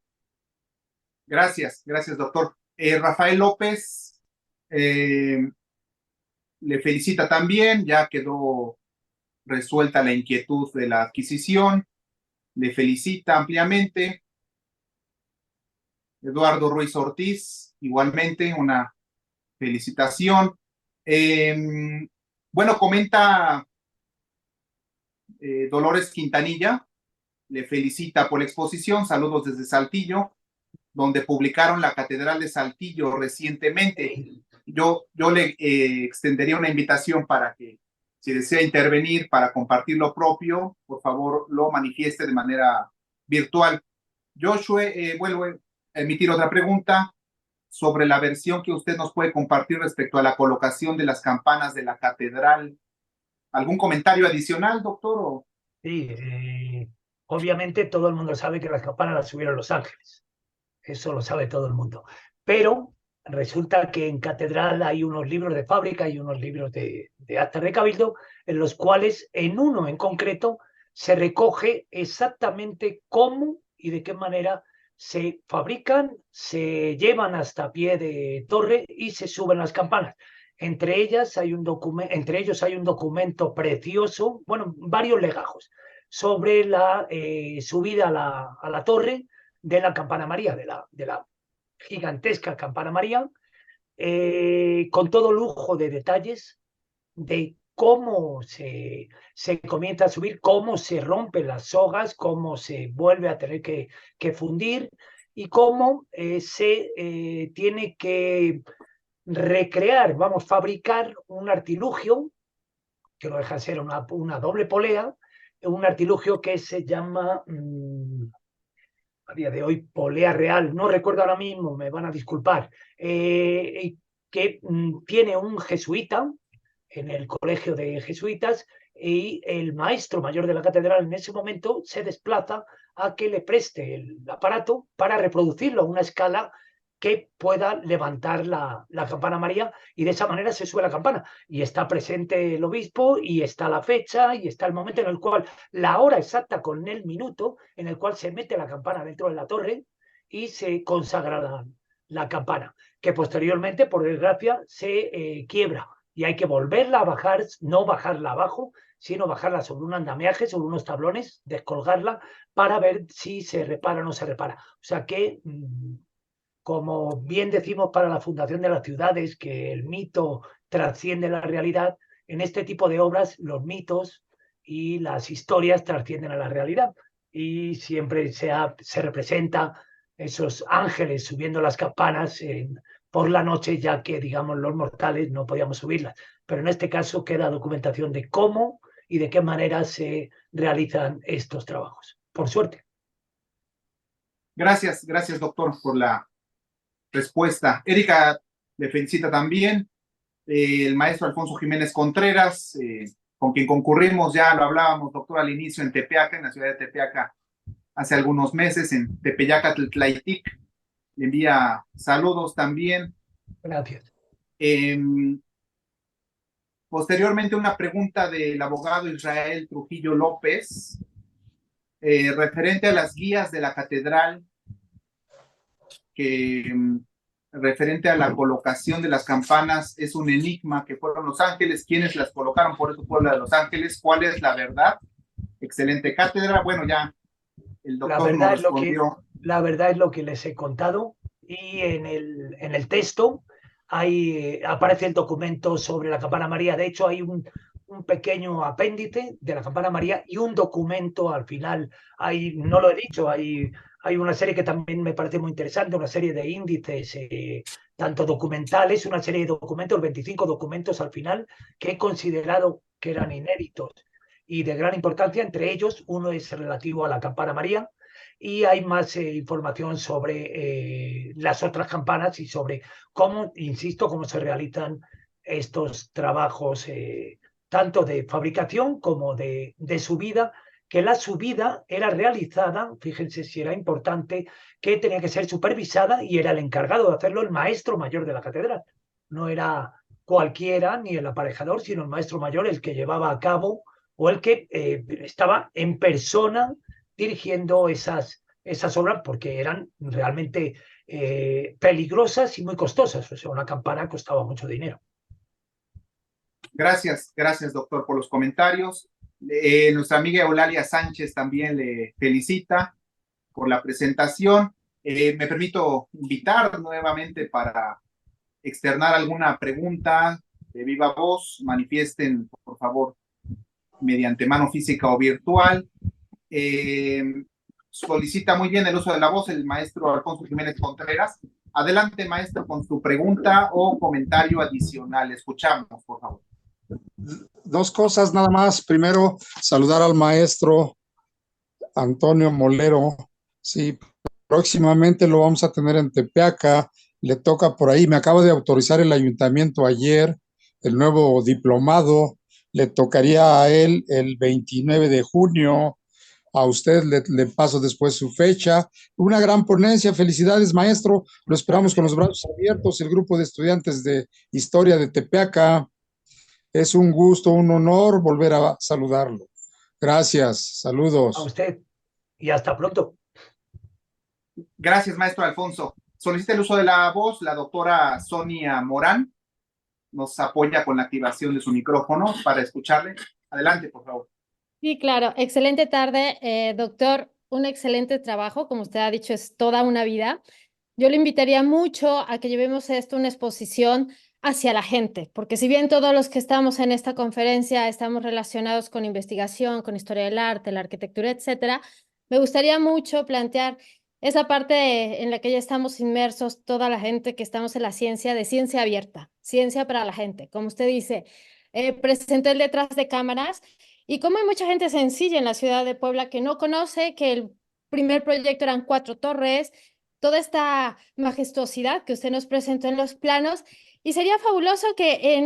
Gracias, doctor. Rafael López le felicita también, ya quedó resuelta la inquietud de la adquisición. Le felicita ampliamente. Eduardo Ruiz Ortiz, igualmente una felicitación. Bueno, comenta Dolores Quintanilla, le felicita por la exposición, saludos desde Saltillo, donde publicaron la Catedral de Saltillo recientemente. Yo le extendería una invitación para que, si desea intervenir para compartir lo propio, por favor lo manifieste de manera virtual. Joshua, vuelvo a emitir otra pregunta sobre la versión que usted nos puede compartir respecto a la colocación de las campanas de la catedral. ¿Algún comentario adicional, doctor? Sí, obviamente todo el mundo sabe que las campanas las subieron Los Ángeles. Eso lo sabe todo el mundo. Pero resulta que en catedral hay unos libros de fábrica y unos libros de actas de cabildo, en los cuales, en uno en concreto, se recoge exactamente cómo y de qué manera se fabrican, se llevan hasta pie de torre y se suben las campanas. Entre ellos hay un documento precioso, bueno, varios legajos, sobre la subida a la torre de la Campana María, de la gigantesca Campana María, con todo lujo de detalles de cómo se comienza a subir, cómo se rompen las sogas, cómo se vuelve a tener que fundir y cómo se tiene que recrear, vamos, fabricar un artilugio, que no deja de ser una doble polea, un artilugio que se llama, a día de hoy, polea real, no recuerdo ahora mismo, me van a disculpar, que tiene un jesuita en el colegio de jesuitas, y el maestro mayor de la catedral en ese momento se desplaza a que le preste el aparato para reproducirlo a una escala que pueda levantar la Campana María, y de esa manera se sube la campana. Y está presente el obispo, y está la fecha, y está el momento en el cual, la hora exacta con el minuto, en el cual se mete la campana dentro de la torre y se consagra la campana, que posteriormente, por desgracia, se quiebra. Y hay que volverla a bajar, no bajarla abajo, sino bajarla sobre un andamiaje, sobre unos tablones, descolgarla para ver si se repara o no se repara. O sea que, como bien decimos para la fundación de las ciudades, que el mito trasciende la realidad, en este tipo de obras los mitos y las historias trascienden a la realidad. Y siempre se representa esos ángeles subiendo las campanas por la noche, ya que, digamos, los mortales no podíamos subirlas. Pero en este caso queda documentación de cómo y de qué manera se realizan estos trabajos. Por suerte. Gracias, doctor, por la respuesta. Erika le felicita también. El maestro Alfonso Jiménez Contreras, con quien concurrimos, ya lo hablábamos, doctor, al inicio en Tepeaca, en la ciudad de Tepeaca, hace algunos meses, en Tepeyaca, Tlaltic. Le envía saludos también. Gracias. Posteriormente, una pregunta del abogado Israel Trujillo López, referente a las guías de la catedral, referente a la colocación de las campanas, es un enigma, que fueron Los Ángeles quienes las colocaron, por eso fue la de Los Ángeles. ¿Cuál es la verdad? Excelente cátedra. Bueno, ya el doctor nos respondió. La verdad es lo que les he contado, y en el texto aparece el documento sobre la Campana María. De hecho, hay un pequeño apéndice de la Campana María y un documento al final. No lo he dicho, hay una serie que también me parece muy interesante, una serie de índices, tanto documentales, una serie de documentos, 25 documentos al final, que he considerado que eran inéditos y de gran importancia. Entre ellos, uno es relativo a la Campana María, y hay más información sobre las otras campanas y sobre cómo, insisto, cómo se realizan estos trabajos, tanto de fabricación como de subida, que la subida era realizada, fíjense si era importante, que tenía que ser supervisada, y era el encargado de hacerlo el maestro mayor de la catedral. No era cualquiera ni el aparejador, sino el maestro mayor el que llevaba a cabo, o el que estaba en persona dirigiendo esas obras, porque eran realmente peligrosas y muy costosas. O sea, una campana costaba mucho dinero. Gracias, doctor, por los comentarios. Nuestra amiga Eulalia Sánchez también le felicita por la presentación. Me permito invitar nuevamente para externar alguna pregunta de viva voz. Manifiesten, por favor, mediante mano física o virtual. Solicita muy bien el uso de la voz el maestro Alfonso Jiménez Contreras. Adelante, maestro, con su pregunta o comentario adicional. Escuchamos, por favor. Dos cosas nada más. Primero, saludar al maestro Antonio Molero. Sí, próximamente lo vamos a tener en Tepeaca. Le toca por ahí. Me acaba de autorizar el ayuntamiento ayer el nuevo diplomado. Le tocaría a él el 29 de junio. A usted le paso después su fecha. Una gran ponencia. Felicidades, maestro. Lo esperamos con los brazos abiertos. El grupo de estudiantes de Historia de Tepeaca. Es un gusto, un honor volver a saludarlo. Gracias. Saludos. A usted y hasta pronto. Gracias, maestro Alfonso. Solicita el uso de la voz la doctora Sonia Morán. Nos apoya con la activación de su micrófono para escucharle. Adelante, por favor. Sí, claro. Excelente tarde, doctor. Un excelente trabajo. Como usted ha dicho, es toda una vida. Yo le invitaría mucho a que llevemos esto una exposición hacia la gente, porque si bien todos los que estamos en esta conferencia estamos relacionados con investigación, con historia del arte, la arquitectura, etcétera, me gustaría mucho plantear esa parte en la que ya estamos inmersos, toda la gente que estamos en la ciencia, de ciencia abierta, ciencia para la gente. Como usted dice, presentó el detrás de cámaras y como hay mucha gente sencilla en la ciudad de Puebla que no conoce que el primer proyecto eran 4 torres, toda esta majestuosidad que usted nos presentó en los planos, y sería fabuloso que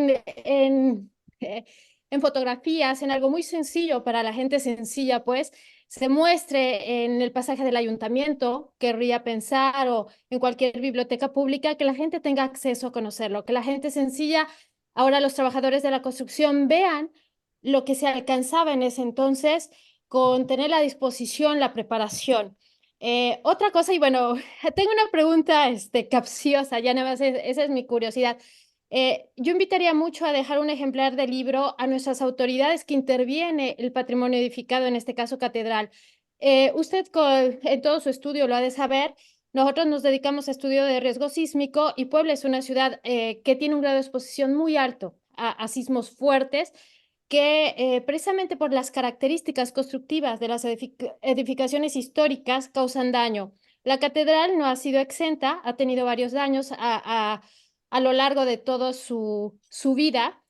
en fotografías, en algo muy sencillo para la gente sencilla, pues, se muestre en el pasaje del ayuntamiento, querría pensar, o en cualquier biblioteca pública, que la gente tenga acceso a conocerlo, que la gente sencilla, ahora los trabajadores de la construcción vean lo que se alcanzaba en ese entonces con tener la disposición, la preparación. Otra cosa, y bueno, tengo una pregunta capciosa, ya nada más, esa es mi curiosidad. Yo invitaría mucho a dejar un ejemplar del libro a nuestras autoridades que interviene el patrimonio edificado, en este caso catedral. Usted en todo su estudio lo ha de saber. Nosotros nos dedicamos a estudio de riesgo sísmico y Puebla es una ciudad que tiene un grado de exposición muy alto a sismos fuertes que precisamente por las características constructivas de las edificaciones históricas causan daño. La catedral no ha sido exenta, ha tenido varios daños a lo largo de toda su vida.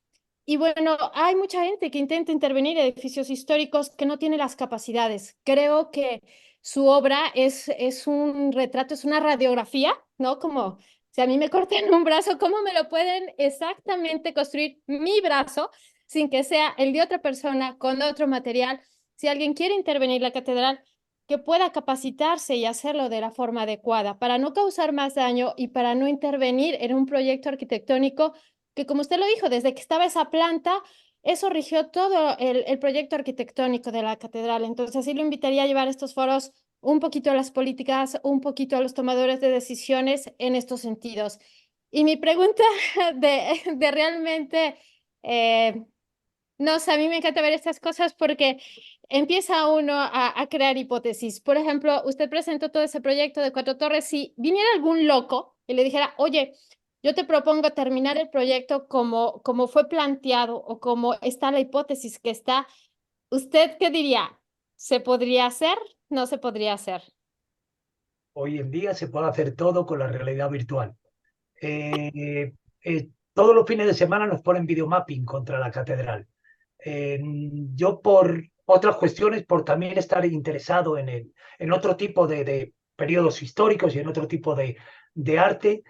Y bueno, hay mucha gente que intenta intervenir en edificios históricos que no tiene las capacidades. Creo que su obra es un retrato, es una radiografía, ¿no? Como si a mí me cortan un brazo, ¿cómo me lo pueden exactamente construir mi brazo sin que sea el de otra persona, con otro material? Si alguien quiere intervenir en la catedral, que pueda capacitarse y hacerlo de la forma adecuada para no causar más daño y para no intervenir en un proyecto arquitectónico que, como usted lo dijo, desde que estaba esa planta, eso rigió todo el proyecto arquitectónico de la catedral. Entonces, sí lo invitaría a llevar estos foros un poquito a las políticas, un poquito a los tomadores de decisiones en estos sentidos. Y mi pregunta de realmente, no sé, a mí me encanta ver estas cosas porque empieza uno a crear hipótesis. Por ejemplo, usted presentó todo ese proyecto de 4 torres. Si viniera algún loco y le dijera, oye, yo te propongo terminar el proyecto como fue planteado o como está la hipótesis que está, ¿usted qué diría? ¿Se podría hacer? ¿No se podría hacer? Hoy en día se puede hacer todo con la realidad virtual. Todos los fines de semana nos ponen videomapping contra la catedral. Yo por otras cuestiones, por también estar interesado en otro tipo de periodos históricos y en otro tipo de arte,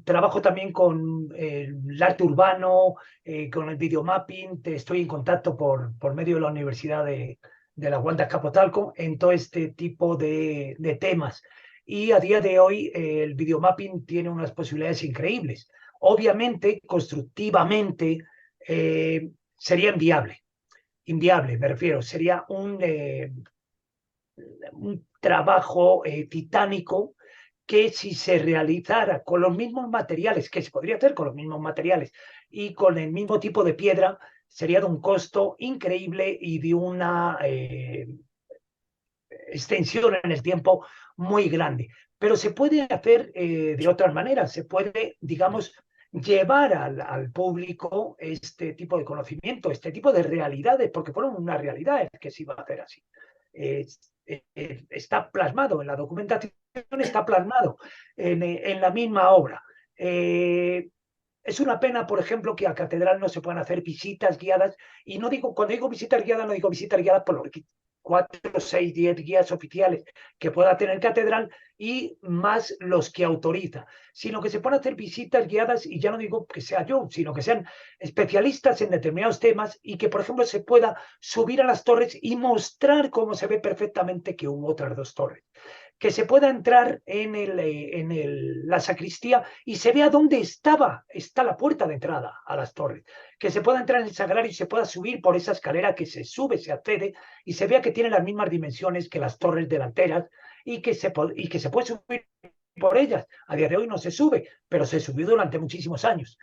trabajo también con el arte urbano, con el videomapping. Estoy en contacto por medio de la Universidad de la Wanda Capotalco en todo este tipo de temas. Y a día de hoy el videomapping tiene unas posibilidades increíbles. Obviamente, constructivamente, sería inviable, me refiero, sería un trabajo titánico que si se realizara con los mismos materiales, que se podría hacer con los mismos materiales y con el mismo tipo de piedra, sería de un costo increíble y de una extensión en el tiempo muy grande. Pero se puede hacer de otras maneras, se puede, digamos, llevar al público este tipo de conocimiento, este tipo de realidades, porque fueron una realidad que se iba a hacer así. Está plasmado en la documentación, está plasmado en la misma obra. Es una pena, por ejemplo, que a catedral no se puedan hacer visitas guiadas, y no digo, cuando digo visitas guiadas, no digo visitas guiadas por los 4, 6, 10 guías oficiales que pueda tener catedral y más los que autoriza, sino que se puedan hacer visitas guiadas, y ya no digo que sea yo, sino que sean especialistas en determinados temas y que, por ejemplo, se pueda subir a las torres y mostrar cómo se ve perfectamente que hubo otras 2 torres. Que se pueda entrar en la sacristía y se vea dónde está la puerta de entrada a las torres. Que se pueda entrar en el sagrario y se pueda subir por esa escalera que se sube, se accede y se vea que tiene las mismas dimensiones que las torres delanteras y que se puede subir por ellas. A día de hoy no se sube, pero se subió durante muchísimos años.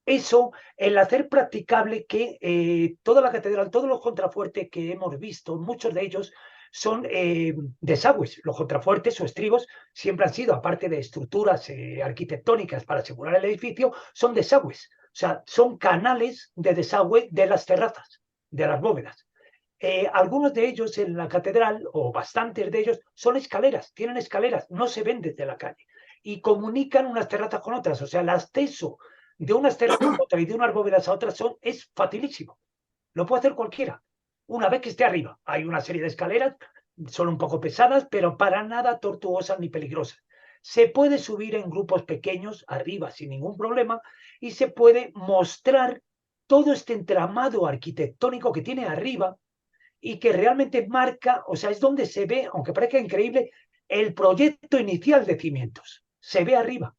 Eso, el hacer practicable que toda la catedral, todos los contrafuertes que hemos visto, muchos de ellos son desagües. Los contrafuertes o estribos siempre han sido, aparte de estructuras arquitectónicas para asegurar el edificio, son desagües. O sea, son canales de desagüe de las terrazas, de las bóvedas. Algunos de ellos en la catedral, o bastantes de ellos, son escaleras, tienen escaleras, no se ven desde la calle y comunican unas terrazas con otras. O sea, el acceso de unas terrazas a otras y de unas bóvedas a otras es facilísimo. Lo puede hacer cualquiera. Una vez que esté arriba, hay una serie de escaleras, son un poco pesadas, pero para nada tortuosas ni peligrosas. Se puede subir en grupos pequeños arriba sin ningún problema y se puede mostrar todo este entramado arquitectónico que tiene arriba y que realmente marca, o sea, es donde se ve, aunque parezca increíble, el proyecto inicial de cimientos. Se ve arriba.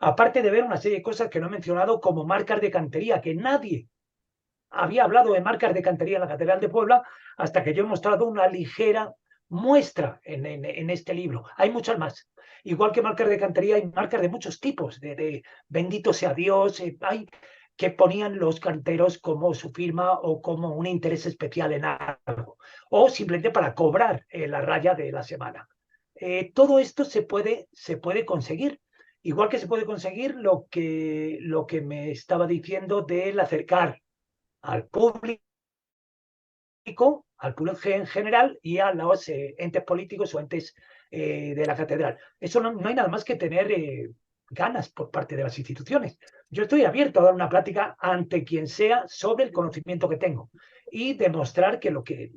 Aparte de ver una serie de cosas que no he mencionado, como marcas de cantería, que nadie había hablado de marcas de cantería en la Catedral de Puebla hasta que yo he mostrado una ligera muestra en este libro. Hay muchas más. Igual que marcas de cantería, hay marcas de muchos tipos, de bendito sea Dios, hay que ponían los canteros como su firma o como un interés especial en algo, o simplemente para cobrar la raya de la semana. Todo esto se puede conseguir. Igual que se puede conseguir lo que me estaba diciendo del acercar al público en general y a los entes políticos o entes de la catedral. Eso no hay nada más que tener ganas por parte de las instituciones. Yo estoy abierto a dar una plática ante quien sea sobre el conocimiento que tengo y demostrar que lo que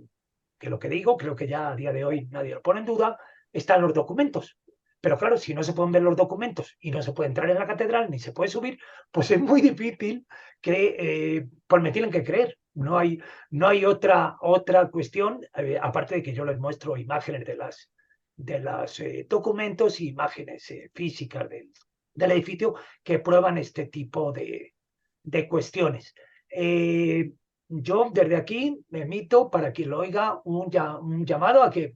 digo, creo que ya a día de hoy nadie lo pone en duda, están los documentos. Pero claro, si no se pueden ver los documentos y no se puede entrar en la catedral ni se puede subir, pues es muy difícil que, pues me tienen que creer. No hay otra cuestión, aparte de que yo les muestro imágenes de los documentos e imágenes físicas del edificio que prueban este tipo de cuestiones. Yo desde aquí me emito, para quien lo oiga, un llamado a que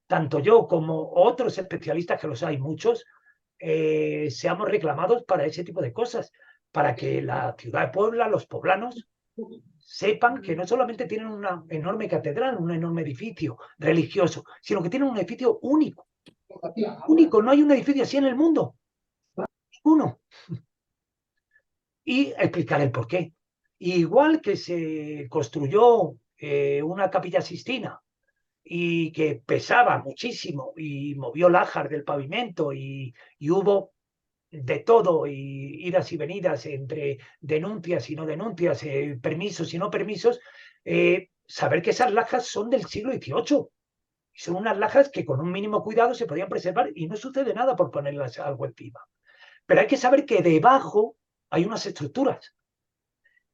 tanto yo como otros especialistas, que los hay muchos, seamos reclamados para ese tipo de cosas, para que la ciudad de Puebla, los poblanos, sepan que no solamente tienen una enorme catedral, un enorme edificio religioso, sino que tienen un edificio único. Único, no hay un edificio así en el mundo. Uno. Y explicar el porqué. Igual que se construyó una capilla Sistina y que pesaba muchísimo y movió lajas del pavimento y hubo de todo, y idas y venidas entre denuncias y no denuncias, permisos y no permisos, saber que esas lajas son del siglo XVIII. Son unas lajas que con un mínimo cuidado se podían preservar y no sucede nada por ponerlas algo encima. Pero hay que saber que debajo hay unas estructuras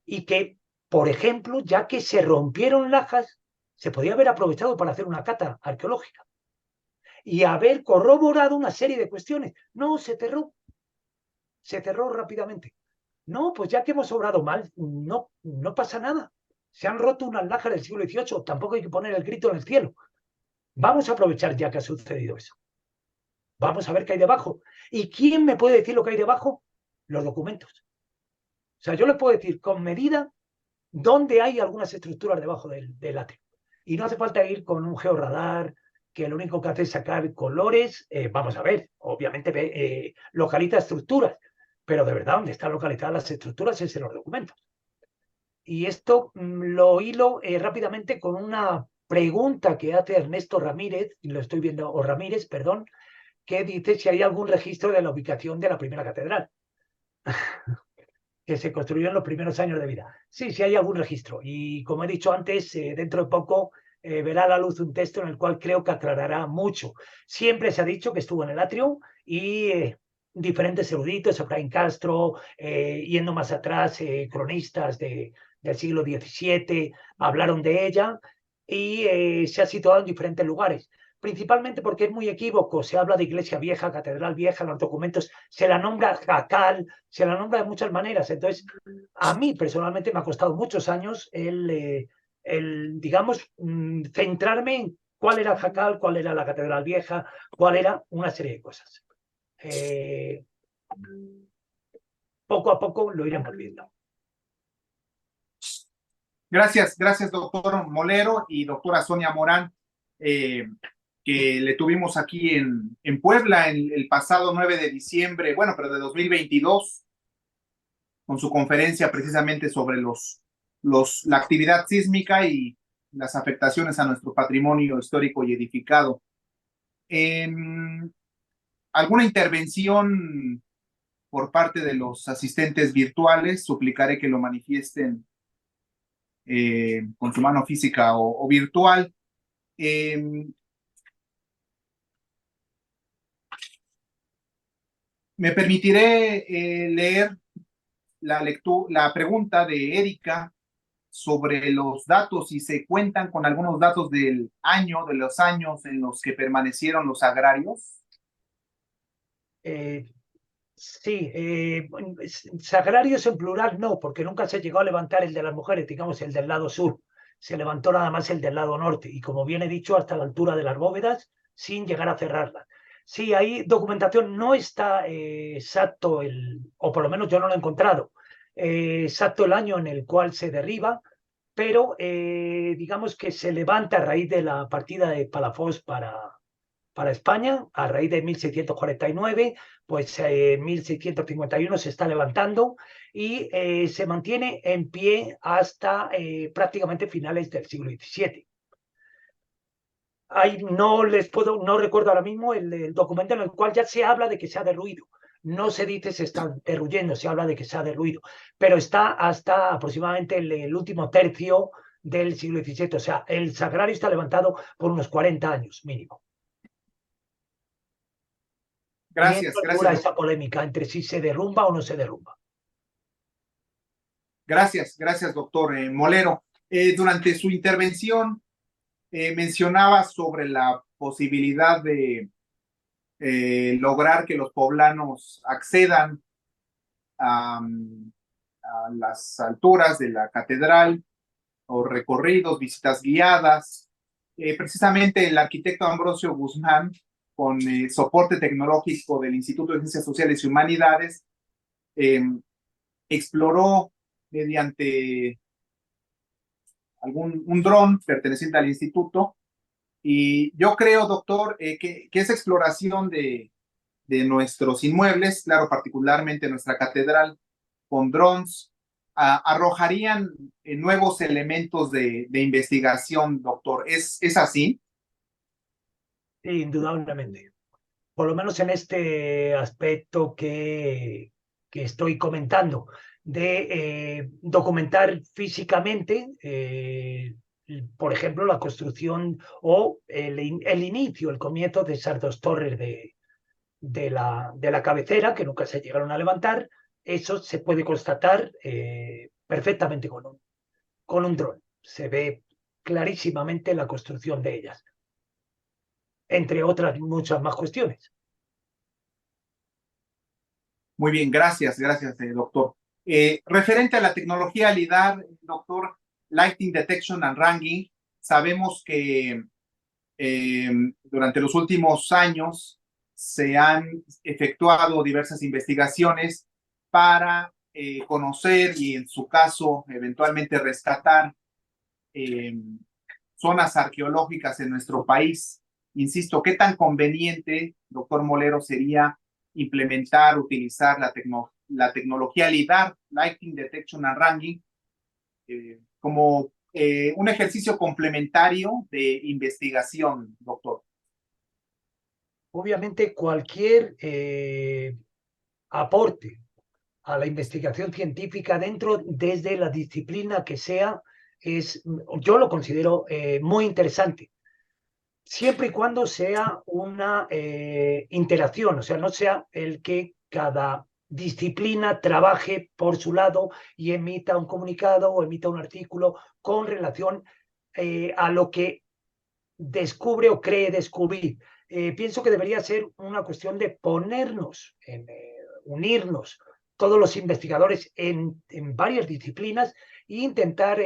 y que, por ejemplo, ya que se rompieron lajas, se podía haber aprovechado para hacer una cata arqueológica y haber corroborado una serie de cuestiones. No, se cerró rápidamente. No, pues ya que hemos obrado mal, no pasa nada. Se han roto unas lajas del siglo XVIII, tampoco hay que poner el grito en el cielo. Vamos a aprovechar ya que ha sucedido eso. Vamos a ver qué hay debajo. ¿Y quién me puede decir lo que hay debajo? Los documentos. O sea, yo les puedo decir con medida dónde hay algunas estructuras debajo del atrio. Y no hace falta ir con un georradar que lo único que hace es sacar colores. Vamos a ver, obviamente localiza estructuras, pero de verdad donde están localizadas las estructuras es en los documentos. Y esto lo hilo rápidamente con una pregunta que hace Ernesto Ramírez, y lo estoy viendo, o Ramírez, perdón, que dice si hay algún registro de la ubicación de la primera catedral que se construyó en los primeros años de vida. Sí, sí hay algún registro. Y como he dicho antes, dentro de poco verá a la luz un texto en el cual creo que aclarará mucho. Siempre se ha dicho que estuvo en el atrio y diferentes eruditos, Efraín Castro, yendo más atrás, cronistas del siglo XVII, hablaron de ella y se ha situado en diferentes lugares. Principalmente porque es muy equívoco, se habla de iglesia vieja, catedral vieja, en los documentos se la nombra jacal, se la nombra de muchas maneras. Entonces, a mí personalmente me ha costado muchos años el digamos, centrarme en cuál era Jacal, cuál era la Catedral Vieja, cuál era una serie de cosas. Poco a poco lo iremos viendo. Gracias, doctor Molero y doctora Sonia Morán, que le tuvimos aquí en Puebla el pasado 9 de diciembre, bueno, pero de 2022, con su conferencia precisamente sobre la actividad sísmica y las afectaciones a nuestro patrimonio histórico y edificado. ¿Alguna intervención por parte de los asistentes virtuales? Suplicaré que lo manifiesten con su mano física o virtual. Me permitiré leer la pregunta de Erika sobre los datos, si se cuentan con algunos datos de los años en los que permanecieron los agrarios. Sí, sagrarios en plural no, porque nunca se llegó a levantar el de las mujeres, digamos el del lado sur. Se levantó nada más el del lado norte y, como bien he dicho, hasta la altura de las bóvedas, sin llegar a cerrarlas. Sí, hay documentación, no está exacto, o por lo menos yo no lo he encontrado, exacto el año en el cual se derriba, pero digamos que se levanta a raíz de la partida de Palafox para España, a raíz de 1649, pues en 1651 se está levantando y se mantiene en pie hasta prácticamente finales del siglo XVII. No recuerdo ahora mismo el documento en el cual ya se habla de que se ha derruido. No se dice se está derruyendo, se habla de que se ha derruido, pero está hasta aproximadamente el último tercio del siglo XVII. O sea, el sagrario está levantado por unos 40 años mínimo. Gracias. Esa polémica entre si se derrumba o no se derrumba. Gracias, doctor Molero. Durante su intervención mencionaba sobre la posibilidad de lograr que los poblanos accedan a las alturas de la catedral, o recorridos, visitas guiadas. Precisamente el arquitecto Ambrosio Guzmán, con soporte tecnológico del Instituto de Ciencias Sociales y Humanidades, exploró mediante un dron perteneciente al instituto, y yo creo, doctor, que esa exploración de nuestros inmuebles, claro, particularmente nuestra catedral, con drones, arrojarían nuevos elementos de investigación, doctor. ¿Es así? Indudablemente. Por lo menos en este aspecto que estoy comentando, de documentar físicamente, por ejemplo, la construcción o el inicio, el comienzo de esas dos torres de la cabecera, que nunca se llegaron a levantar. Eso se puede constatar perfectamente con un dron. Se ve clarísimamente la construcción de ellas, entre otras muchas más cuestiones. Muy bien, gracias, doctor. Referente a la tecnología LIDAR, doctor, Lighting Detection and Ranging, sabemos que durante los últimos años se han efectuado diversas investigaciones para conocer y, en su caso, eventualmente rescatar zonas arqueológicas en nuestro país. Insisto, ¿qué tan conveniente, doctor Molero, sería implementar, utilizar la tecnología LIDAR, Lighting Detection and Ranging, como un ejercicio complementario de investigación, doctor? Obviamente, cualquier aporte a la investigación científica desde la disciplina que sea, yo lo considero muy interesante, siempre y cuando sea una interacción, o sea, no sea el que cada disciplina trabaje por su lado y emita un comunicado o emita un artículo con relación a lo que descubre o cree descubrir. Pienso que debería ser una cuestión de unirnos todos los investigadores en varias disciplinas e intentar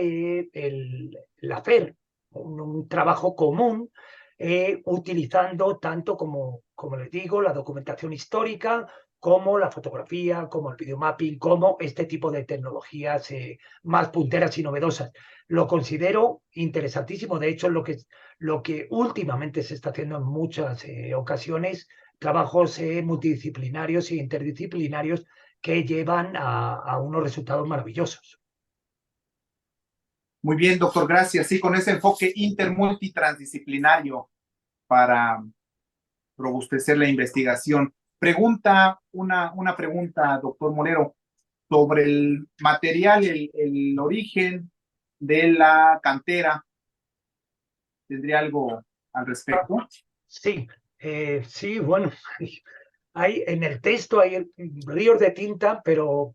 hacer un trabajo común utilizando tanto como les digo, la documentación histórica, como la fotografía, como el videomapping, como este tipo de tecnologías más punteras y novedosas. Lo considero interesantísimo, de hecho, lo que últimamente se está haciendo en muchas ocasiones, trabajos multidisciplinarios e interdisciplinarios que llevan a unos resultados maravillosos. Muy bien, doctor, gracias. Sí, con ese enfoque intermultitransdisciplinario para robustecer la investigación. Una pregunta, doctor Molero, sobre el material, el origen de la cantera. ¿Tendría algo al respecto? Sí, sí, bueno, en el texto hay ríos de tinta, pero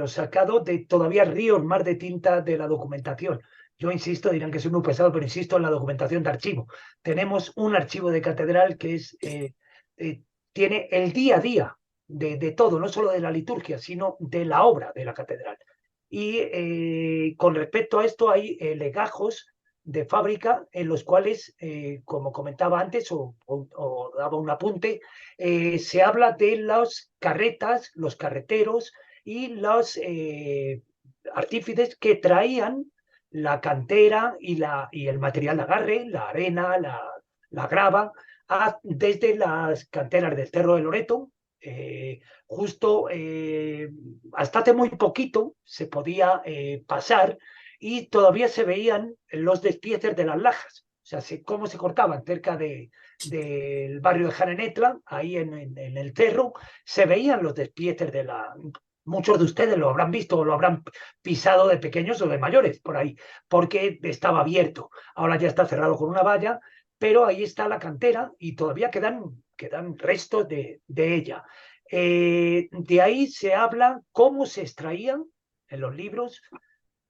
sacado de todavía ríos más de tinta de la documentación. Yo insisto, dirán que soy muy pesado, pero insisto en la documentación de archivo. Tenemos un archivo de catedral que tiene el día a día de todo, no solo de la liturgia, sino de la obra de la catedral. Y con respecto a esto hay legajos de fábrica en los cuales, como comentaba antes o daba un apunte, se habla de las carretas, los carreteros y los artífices que traían la cantera y el material de agarre, la arena, la grava, desde las canteras del Cerro de Loreto. Justo hasta hace muy poquito se podía pasar y todavía se veían los despieces de las lajas, o sea, cómo se cortaban cerca del barrio de Jarenetla, ahí en el cerro, se veían los despieces de la... Muchos de ustedes lo habrán visto o lo habrán pisado de pequeños o de mayores por ahí, porque estaba abierto. Ahora ya está cerrado con una valla, pero ahí está la cantera y todavía quedan restos de ella. De ahí se habla cómo se extraían en los libros,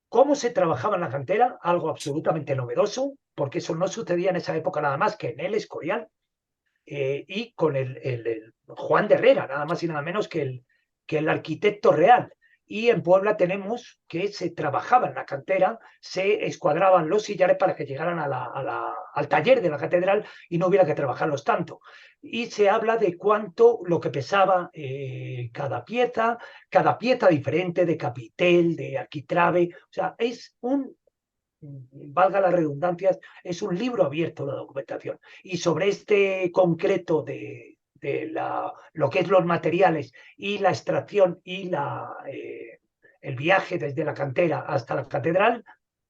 cómo se trabajaba en la cantera, algo absolutamente novedoso, porque eso no sucedía en esa época nada más que en el Escorial y con el Juan de Herrera, nada más y nada menos que el arquitecto real. Y en Puebla tenemos que se trabajaba en la cantera, se escuadraban los sillares para que llegaran al taller de la catedral y no hubiera que trabajarlos tanto. Y se habla de cuánto lo que pesaba cada pieza diferente de capitel, de arquitrabe. O sea, valga las redundancias, es un libro abierto la documentación. Y sobre este concreto de lo que es los materiales y la extracción y el viaje desde la cantera hasta la catedral,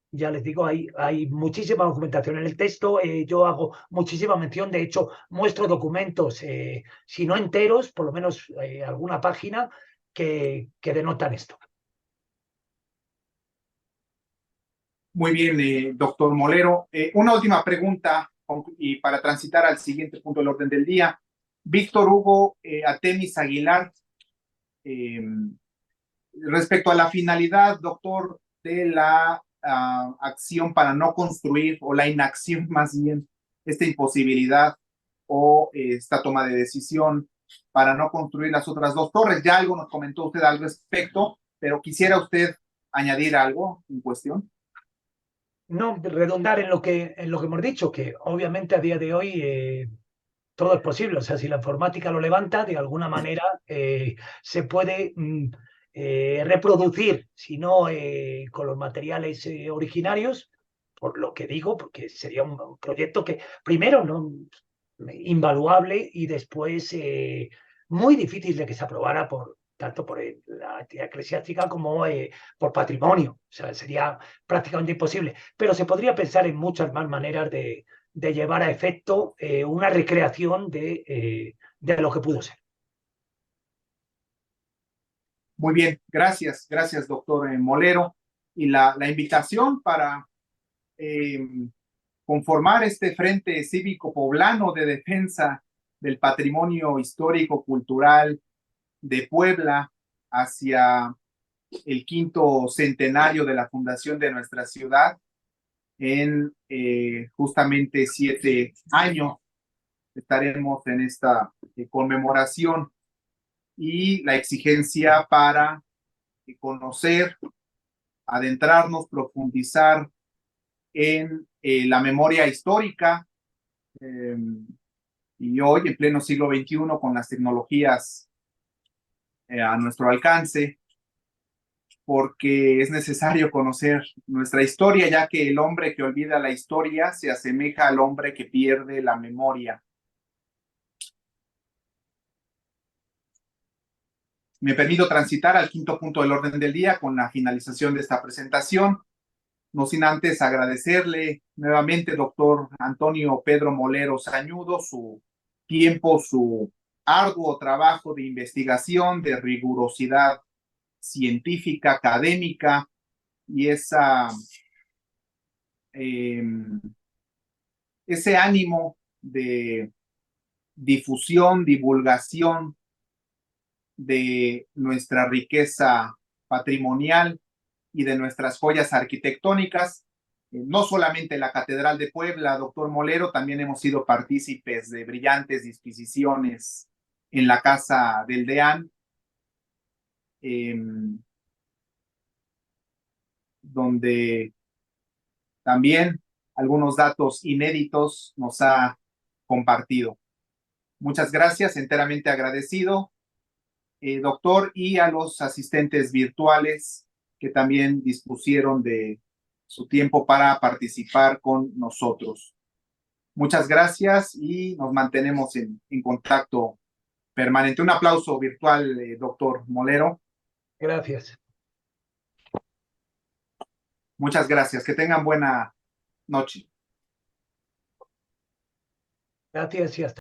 ya les digo, hay muchísima documentación en el texto. Yo hago muchísima mención, de hecho, muestro documentos, si no enteros, por lo menos alguna página que denotan esto. Muy bien, doctor Molero. Una última pregunta y para transitar al siguiente punto del orden del día. Víctor Hugo Atemis Aguilar, respecto a la finalidad, doctor, de la acción para no construir, o la inacción más bien, esta imposibilidad o esta toma de decisión para no construir las otras dos torres. Ya algo nos comentó usted al respecto, pero quisiera usted añadir algo en cuestión. No, redundar en lo que hemos dicho, que obviamente a día de hoy todo es posible. O sea, si la informática lo levanta, de alguna manera se puede reproducir, si no con los materiales originarios, por lo que digo, porque sería un proyecto que primero no invaluable y después muy difícil de que se aprobara tanto por la entidad eclesiástica como por patrimonio. O sea, sería prácticamente imposible. Pero se podría pensar en muchas más maneras de llevar a efecto una recreación de lo que pudo ser. Muy bien, gracias, doctor Molero. Y la invitación para conformar este Frente Cívico Poblano de Defensa del Patrimonio Histórico Cultural de Puebla hacia el 5º centenario de la fundación de nuestra ciudad en justamente 7 años. Estaremos en esta conmemoración y la exigencia para conocer, adentrarnos, profundizar en la memoria histórica Y hoy, en pleno siglo XXI, con las tecnologías a nuestro alcance, porque es necesario conocer nuestra historia, ya que el hombre que olvida la historia se asemeja al hombre que pierde la memoria. Me permito transitar al quinto punto del orden del día con la finalización de esta presentación, no sin antes agradecerle nuevamente, doctor Antonio Pedro Molero Sañudo, su tiempo, su arduo trabajo de investigación, de rigurosidad científica, académica, y ese ánimo de difusión, divulgación de nuestra riqueza patrimonial y de nuestras joyas arquitectónicas. No solamente la Catedral de Puebla, doctor Molero, también hemos sido partícipes de brillantes disquisiciones en la Casa del Deán, donde también algunos datos inéditos nos ha compartido. Muchas gracias, enteramente agradecido, doctor, y a los asistentes virtuales que también dispusieron de su tiempo para participar con nosotros. Muchas gracias y nos mantenemos en contacto permanente. Un aplauso virtual, doctor Molero. Gracias. Muchas gracias. Que tengan buena noche. Gracias y hasta